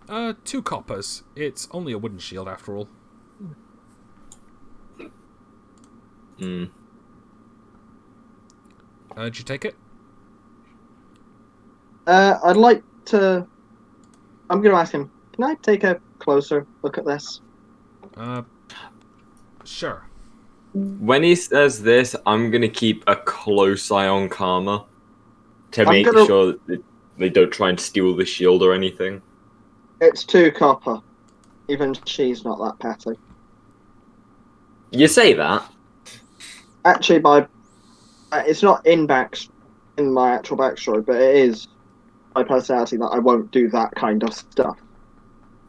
A: 2 coppers. It's only a wooden shield after all. Did you take it?
B: I'd like to. I'm gonna ask him. Can I take a closer look at this?
A: Sure.
D: When he says this, I'm gonna keep a close eye on Karma to make sure that they don't try and steal the shield or anything.
B: It's 2 copper. Even she's not that petty.
D: You say that?
B: Actually, it's not in my actual backstory, but it is my personality that I won't do that kind of stuff.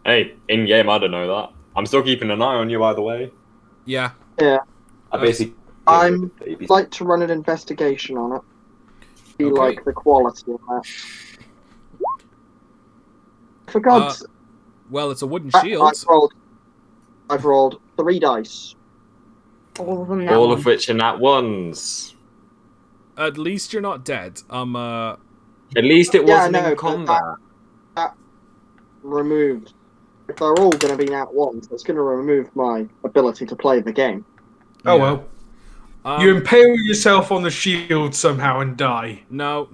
D: Hey, in game, I don't know that. I'm still keeping an eye on you, by the way.
A: Yeah.
B: Yeah.
D: I basically.
B: I'm like to run an investigation on it. See
A: Okay.
B: like the quality of that. For God's
A: Well, it's a wooden
B: sake,
A: shield.
B: I've rolled 3 dice.
E: All of them now.
D: All of which are nat ones.
A: At least you're not dead.
D: At least it
B: Yeah,
D: wasn't
B: no,
D: in
B: but
D: combat.
B: That removed. If they're all going to be nat ones, that's going to remove my ability to play the game.
C: Oh
A: Yeah.
C: well.
A: Um,
C: You impale yourself on the shield somehow and die.
A: No.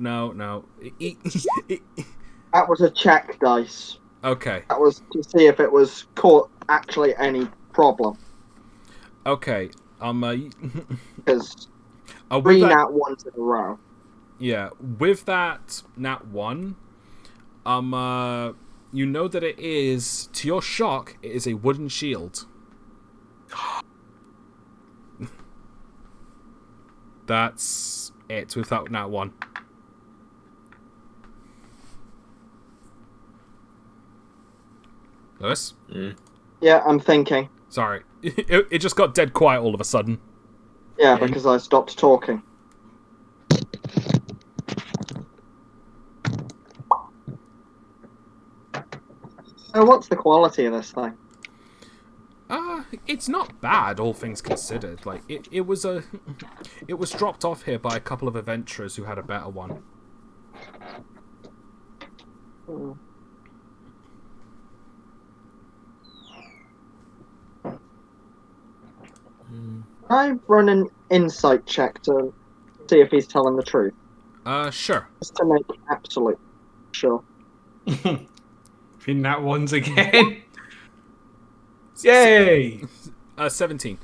B: That was a check dice.
A: Okay.
B: That was to see if it was caught actually any problem.
A: Okay.
B: Because
A: With
B: 3
A: that,
B: nat ones in a row.
A: yeah, with that nat 1, you know that it is, to your shock, it is a wooden shield. That's it without nat 1. Lewis?
B: Yeah, I'm thinking.
A: Sorry. It just got dead quiet all of a sudden.
B: Yeah, because I stopped talking. So what's the quality of this thing?
A: It's not bad, all things considered. Like it was dropped off here by a couple of adventurers who had a better one.
B: I run an insight check to see if he's telling the truth,
A: Sure.
B: just to make absolute sure.
C: In that ones again. Yay!
A: 17.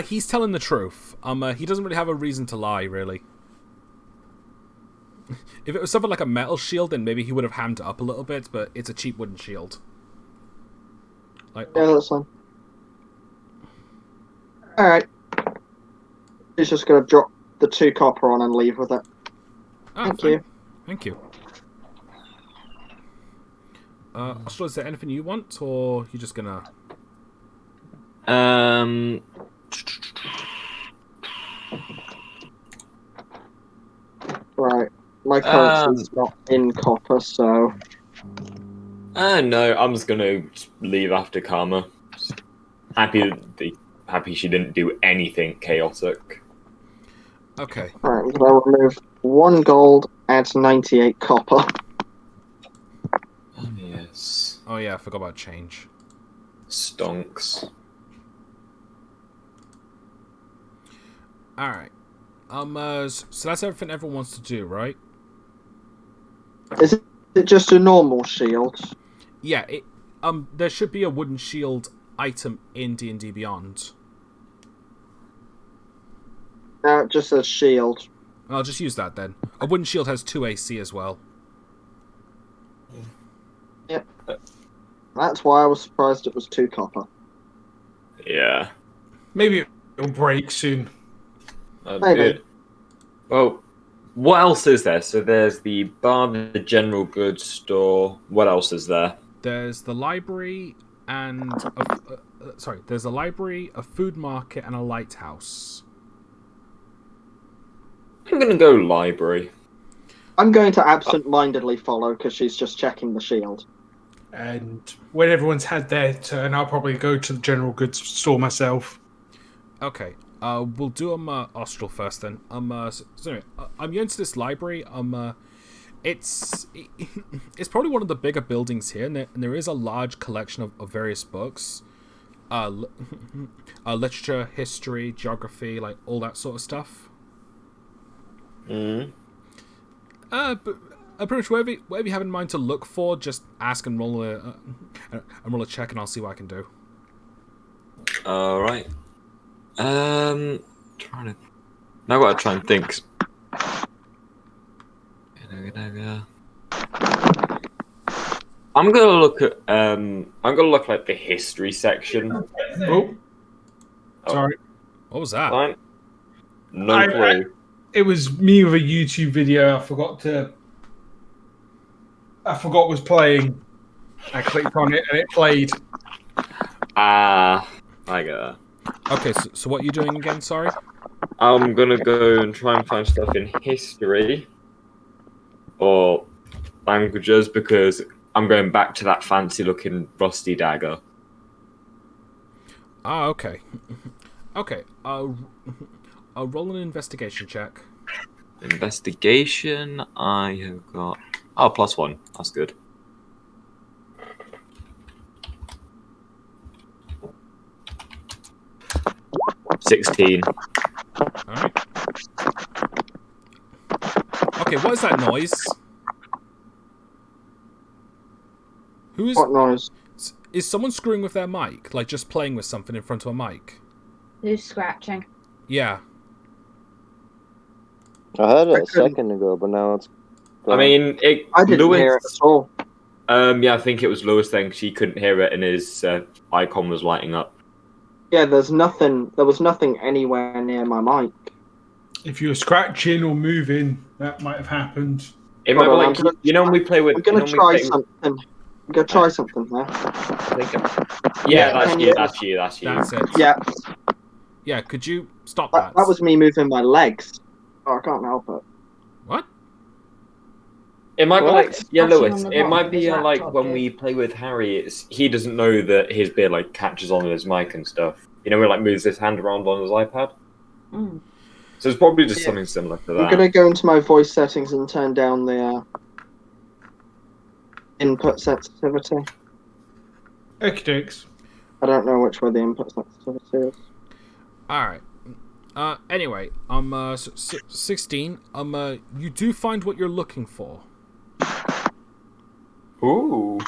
A: He's telling the truth. He doesn't really have a reason to lie, really. If it was something like a metal shield, then maybe he would have hammed it up a little bit, but it's a cheap wooden shield. Like,
B: Yeah, that's fine. Alright. He's just gonna drop the 2 copper on and leave with it. Thank you.
A: Thank you. Astral, is there anything you want, or you just gonna...
B: Right. My currency's not in copper, so...
D: No, I'm just gonna leave after Karma. Happy she didn't do anything chaotic.
A: Okay.
B: Alright, I'm gonna remove 1 gold, add 98 copper.
D: Yes.
A: Oh yeah, I forgot about change.
D: Stonks.
A: Alright. So that's everything everyone wants to do, right?
B: Is it just a normal shield?
A: Yeah, there should be a wooden shield item in D&D Beyond.
B: No, it just says shield.
A: I'll just use that then. A wooden shield has 2 AC as well.
B: Yep. That's why I was surprised it was 2 copper.
D: Yeah.
C: Maybe it'll break soon.
B: Maybe.
D: Good. Well, what else is there? So there's the bar, the general goods store. What else is there?
A: There's the library and... there's a library, a food market, and a lighthouse.
D: I'm gonna go library.
B: I'm going to absent-mindedly follow because she's just checking the shield.
C: And when everyone's had their turn, I'll probably go to the general goods store myself.
A: Okay. We'll do Austral first then. So anyway, I'm going to this library. It's probably one of the bigger buildings here, and there is a large collection of various books, literature, history, geography, like all that sort of stuff.
D: Mm.
A: But pretty much whatever you have in mind to look for, just ask and roll a check, and I'll see what I can do.
D: All right. Now I gotta try and think. I'm gonna look at like the history section.
C: Oh, sorry.
A: What was that?
D: Fine. No clue.
C: It was me with a YouTube video. I forgot was playing. I clicked on it and it played.
D: I get that.
A: Okay, so what are you doing again? Sorry.
D: I'm gonna go and try and find stuff in history or languages because I'm going back to that fancy looking rusty dagger.
A: Ah, okay. Okay. I'll roll an investigation check.
D: Investigation. I have got +1. That's good. $16.
A: All right. Okay, what is that noise? Who is?
B: What noise?
A: Is someone screwing with their mic? Like just playing with something in front of a mic?
E: Who's scratching?
A: Yeah.
F: I heard it
B: I
F: a
B: couldn't-
F: second ago, but now it's.
D: I mean,
B: I didn't hear it at all.
D: Yeah, I think it was Lewis then. 'Cause he couldn't hear it, and his icon was lighting up.
B: Yeah, there was nothing anywhere near my mic.
C: If you were scratching or moving, that might have happened.
D: It might be
B: Hold on,
D: like
B: I'm gonna
D: when we play with.
B: I'm gonna
D: when we
B: try
D: play-
B: something. I'm gonna try something there.
D: Yeah,
B: Can
D: that's
B: you-
D: you. That's you. That's you.
A: That's it.
B: Yeah,
A: Yeah, could you stop that?
B: that was me moving my legs. Oh, I can't help it.
A: What?
D: It might be
F: What?
D: like Lewis.
E: Touching on the
D: It
E: bottom
D: might
E: of
D: be
E: his
D: like
E: laptop,
D: when
E: yeah.
D: we play with Harry. He doesn't know that his beard like catches on his mic and stuff. You know, he like moves his hand around on his iPad.
E: Mm.
D: So it's probably just
B: Yeah.
D: something similar to
B: I'm
D: that.
B: gonna go into my voice settings and turn down the input sensitivity.
C: Okie dokes.
B: I don't know which way the input sensitivity is.
A: All right. Anyway, 16. You do find what you're looking for.
D: Ooh.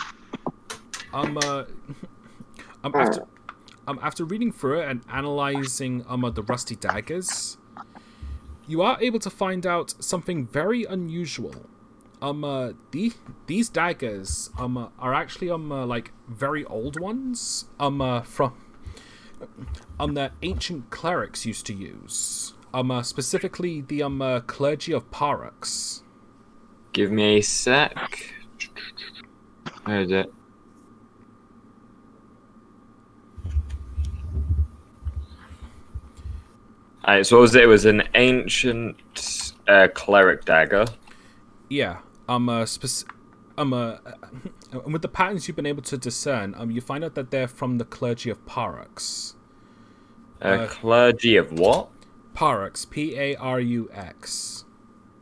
A: After reading through it and analyzing the rusty daggers, you are able to find out something very unusual. These daggers are actually like very old ones from that ancient clerics used to use. Specifically the clergy of Parux.
D: Give me a sec. Where is it? Alright, so what was it? It was an ancient cleric dagger.
A: Yeah. With the patterns you've been able to discern, you find out that they're from the clergy of Parux.
D: Clergy of what?
A: Parux, P-A-R-U-X.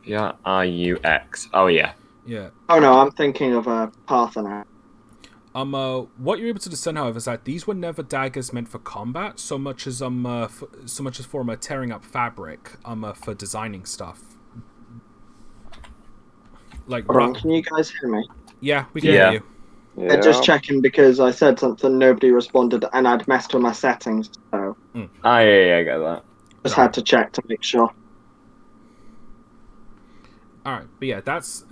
D: Yeah, R-U-X. Oh, yeah.
A: Yeah.
B: Oh no, I'm thinking of a Parthenon.
A: What you're able to discern, however, is that these were never daggers meant for combat, so much as for tearing up fabric, for designing stuff. Like,
B: Hold on, can you guys hear me?
A: yeah, we can
D: Yeah.
A: hear you.
F: Yeah.
B: Just checking because I said something, nobody responded, and I'd messed with my settings, so
D: Ah, yeah, I get that.
B: just had to check to make sure.
A: All right, but yeah, that's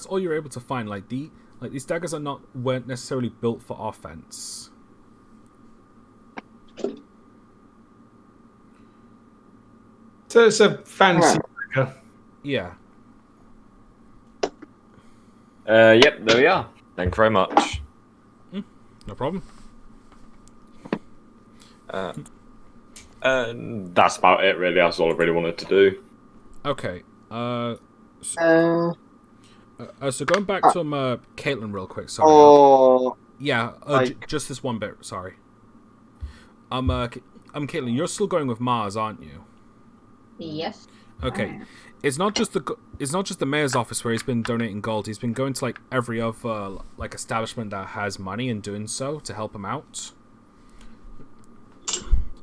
A: all you're able to find. Like these daggers weren't necessarily built for offense.
C: So it's a fancy dagger.
A: Yeah.
D: Yep, there we are. Thank you very much.
A: No problem.
D: That's about it, really. That's all I really wanted to do.
A: Okay.
B: Uh,
A: So going back to Caitlin real quick. Sorry.
B: or
A: Yeah.
B: like-
A: Just this one bit. Sorry. Caitlin, you're still going with Mars, aren't you?
E: Yes.
A: Okay. It's not just the mayor's office where he's been donating gold. He's been going to like every other like establishment that has money and doing so to help him out.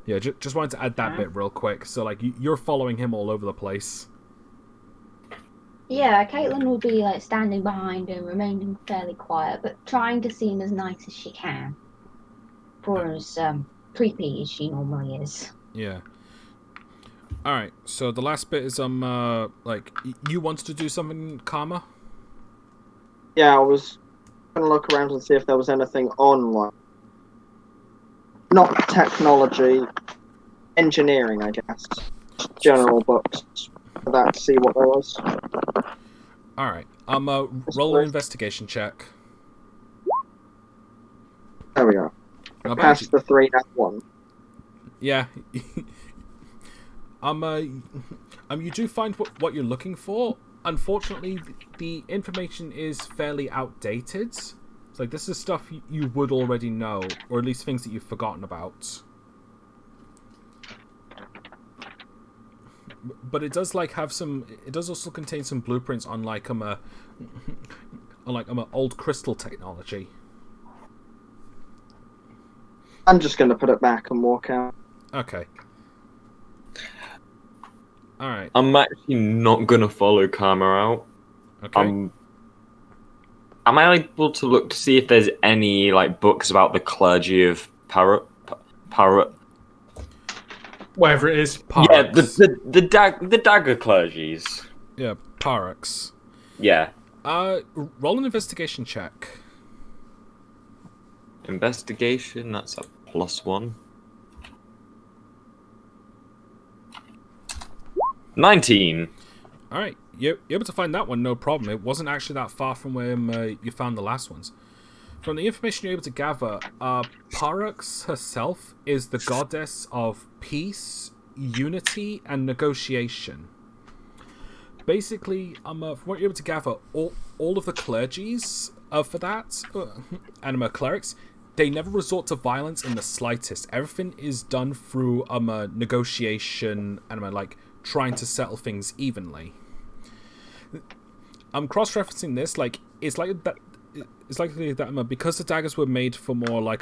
A: Yeah, just wanted to add that bit real quick. So like you're following him all over the place.
E: Yeah, Caitlin will be like standing behind him, remaining fairly quiet, but trying to seem as nice as she can. For as creepy as she normally is.
A: Yeah. All right. So the last bit is like you wanted to do something, Karma?
B: yeah, I was gonna look around and see if there was anything online. Not technology, engineering, I guess. General books for that to see what there was.
A: All right. Roll an investigation check.
B: There we go.
A: Not bad.
B: Past the 3 now 1.
A: Yeah. You do find what you're looking for. Unfortunately, the information is fairly outdated. It's like this is stuff you would already know, or at least things that you've forgotten about. But it does have some. It does also contain some blueprints on old crystal technology.
B: I'm just gonna put it back and walk out.
A: Okay. All right.
D: I'm actually not gonna follow Karma out.
A: Okay.
D: Am I able to look to see if there's any books about the clergy of Parrot?
C: Whatever it is.
D: Yeah, the dagger clergies.
A: Yeah, Parrots.
D: Yeah.
A: Roll an investigation check.
D: Investigation, that's a +1. 19.
A: All right, you're able to find that one, no problem. It wasn't actually that far from where you found the last ones. From the information you're able to gather, Parrots herself is the goddess of peace, unity, and negotiation. Basically, from what you're able to gather, all of the clergies for that, and clerics, they never resort to violence in the slightest. Everything is done through negotiation and trying to settle things evenly. I'm cross-referencing this, it's likely that because the daggers were made for more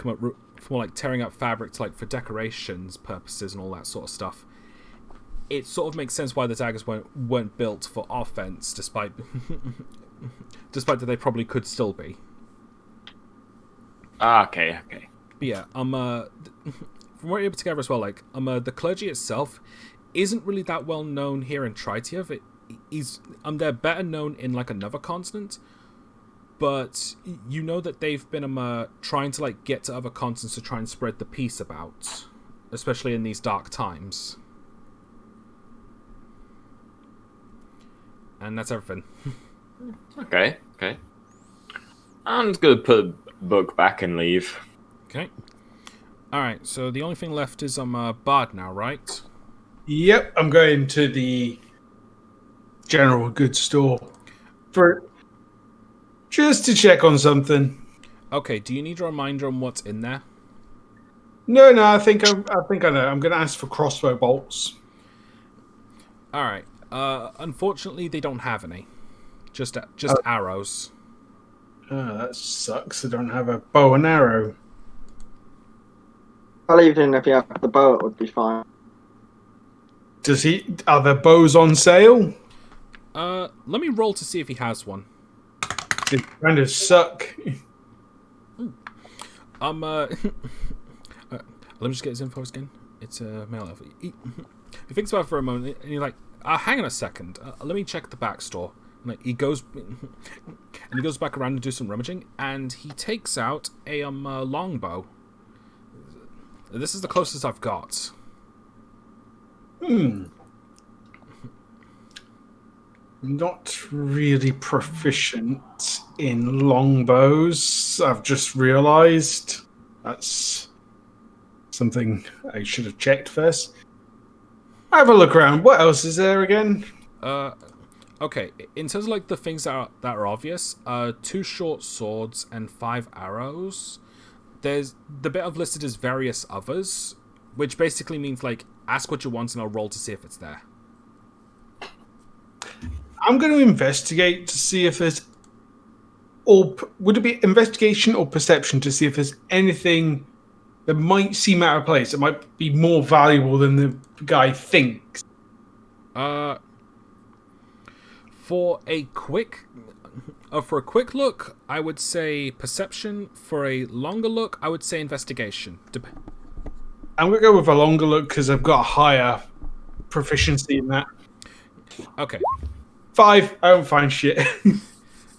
A: tearing up fabric for decorations purposes and all that sort of stuff. It sort of makes sense why the daggers weren't built for offense, despite that they probably could still be.
D: Okay.
A: But yeah, from what you're able to gather as well, the clergy itself isn't really that well known here in Tritiev. They're better known in another continent, but you know that they've been trying to get to other continents to try and spread the peace about, especially in these dark times. And that's everything.
D: Okay. I'm just gonna put the book back and leave.
A: Okay. Alright, so the only thing left is Bard now, right?
C: Yep, I'm going to the general goods store just to check on something.
A: Okay, do you need a reminder on what's in there?
C: No, I think I know. I'm going to ask for crossbow bolts.
A: Alright. Unfortunately, they don't have any. Just arrows.
C: Oh, that sucks. I don't have a bow and arrow.
B: Well, even if you have the bow, it would be fine.
C: Are there bows on sale?
A: Let me roll to see if he has one.
C: They kind of suck.
A: Let me just get his info again. It's a male elf. He thinks about it for a moment, and you're like, hang on a second. Let me check the back store. And he goes back around and do some rummaging, and he takes out a longbow. This is the closest I've got.
C: Not really proficient in longbows. I've just realised that's something I should have checked first. Have a look around. What else is there again?
A: Okay. In terms of the things that are obvious, 2 short swords and 5 arrows. There's the bit I've listed as various others, which basically means ask what you want and I'll roll to see if it's there.
C: I'm going to investigate to see if there's, or would it be investigation or perception to see if there's anything that might seem out of place, that might be more valuable than the guy thinks.
A: For a quick look, I would say perception. For a longer look, I would say investigation.
C: I'm going to go with a longer look because I've got a higher proficiency in that.
A: Okay.
C: 5, I don't find shit.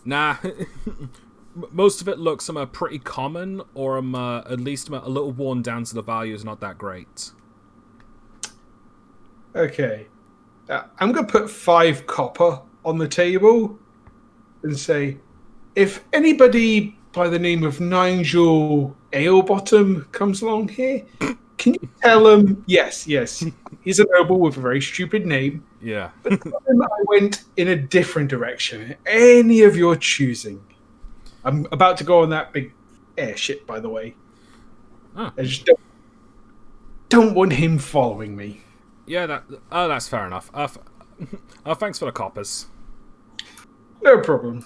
A: Nah. most of it looks pretty common, or at least a little worn down, so the value is not that great.
C: Okay. I'm going to put 5 copper on the table and say, if anybody by the name of Nigel Alebottom comes along here, can you tell him, yes, he's a noble with a very stupid name,
A: Yeah.
C: but tell him I went in a different direction, any of your choosing. I'm about to go on that big airship, by the way.
A: Oh.
C: I just don't want him following me.
A: Yeah, that's fair enough. Thanks for the coppers.
C: No problem.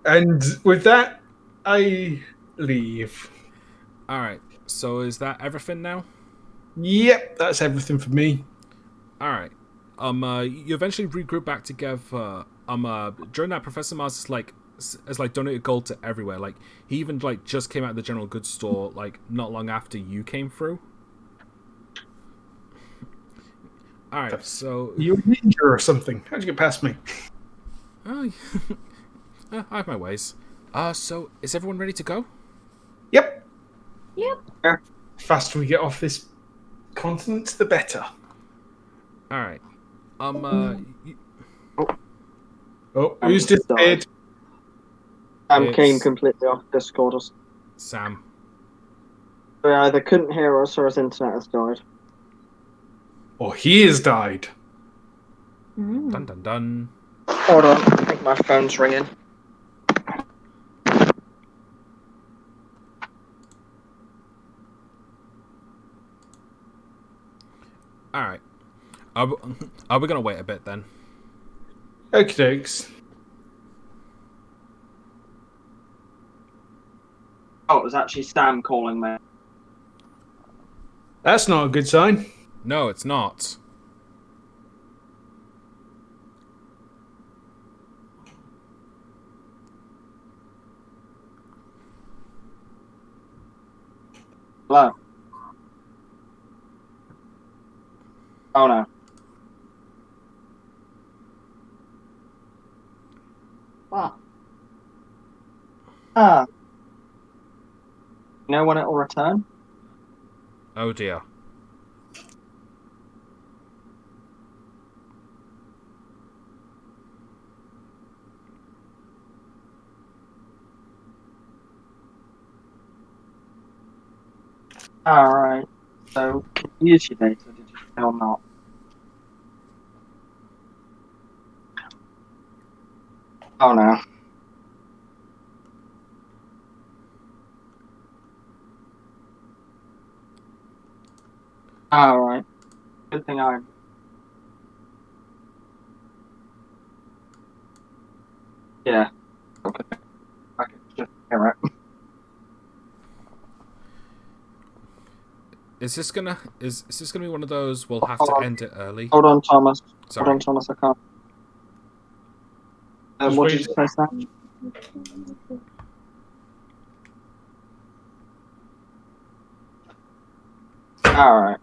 C: And with that, I leave.
A: Alright, so is that everything now?
C: Yep, that's everything for me.
A: Alright. You eventually regroup back together. During that, Professor Mars has donated gold to everywhere. Like, he even just came out of the general goods store not long after you came through. Alright, so
C: You a ninja or something? How'd you get past me?
A: I have my ways. So is everyone ready to go?
C: Yep.
E: Yep.
C: The faster we get off this continent, the better.
A: Alright.
C: Who's disappeared?
B: Sam came
A: It's-
B: completely off Discord.
A: Sam.
B: They either couldn't hear us or his internet has died.
C: Or he has died.
A: Dun dun dun.
B: Hold on, I think my phone's ringing.
A: Alright. Are we gonna wait a bit then?
C: Okie dokes.
B: Oh, it was actually Sam calling me.
C: That's not a good sign.
A: No, it's not.
B: Hello. Oh no.
E: What?
B: Ah. You know when it will return?
A: Oh dear.
B: Alright. So, can you use your data, did you say or not? Oh no. Alright. Good thing I... Yeah. Okay. I can just hear it.
A: Is this gonna be one of those we'll have
B: Hold
A: to
B: on.
A: end it early?
B: Hold on, Thomas.
A: Sorry.
B: Hold on, Thomas, I can't.
C: Just
B: What
C: wait.
B: did you say, Sam? Alright.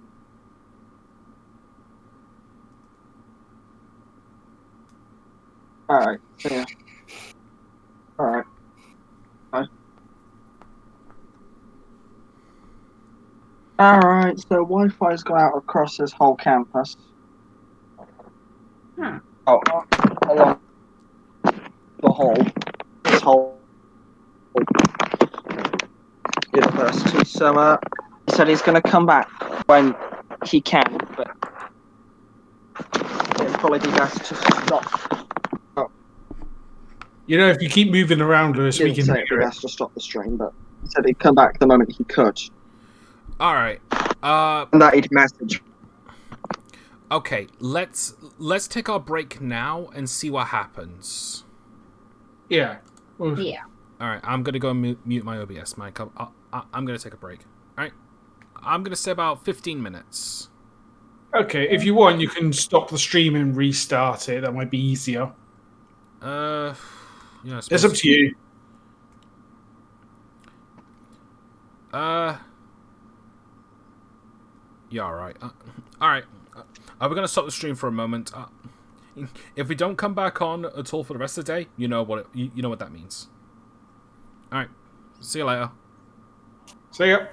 B: Alright, see ya. Alright. Bye. Alright, so Wi-Fi's gone out across this whole campus. Oh, along the whole, this whole university. So, he said he's going to come back when he can, but it'd probably be best to stop.
C: You know, if you keep moving around us,
B: He
C: we
B: didn't
C: can
B: say it'd be
C: hear it.
B: best to stop the stream, but he said he'd come back the moment he could,
A: Alright.
B: and that he'd message.
A: Okay, let's take our break now and see what happens.
C: Yeah. Well,
E: Yeah.
A: Alright, I'm gonna go and mute my OBS mic. I'm gonna take a break. Alright? I'm gonna say about 15 minutes.
C: Okay, if you want, you can stop the stream and restart it. That might be easier.
A: Yeah, I
C: It's
A: suppose.
C: up to you.
A: Yeah, alright. Alright. We're gonna stop the stream for a moment. if we don't come back on at all for the rest of the day, you know what you know what that means. All right. See you later.
C: See ya.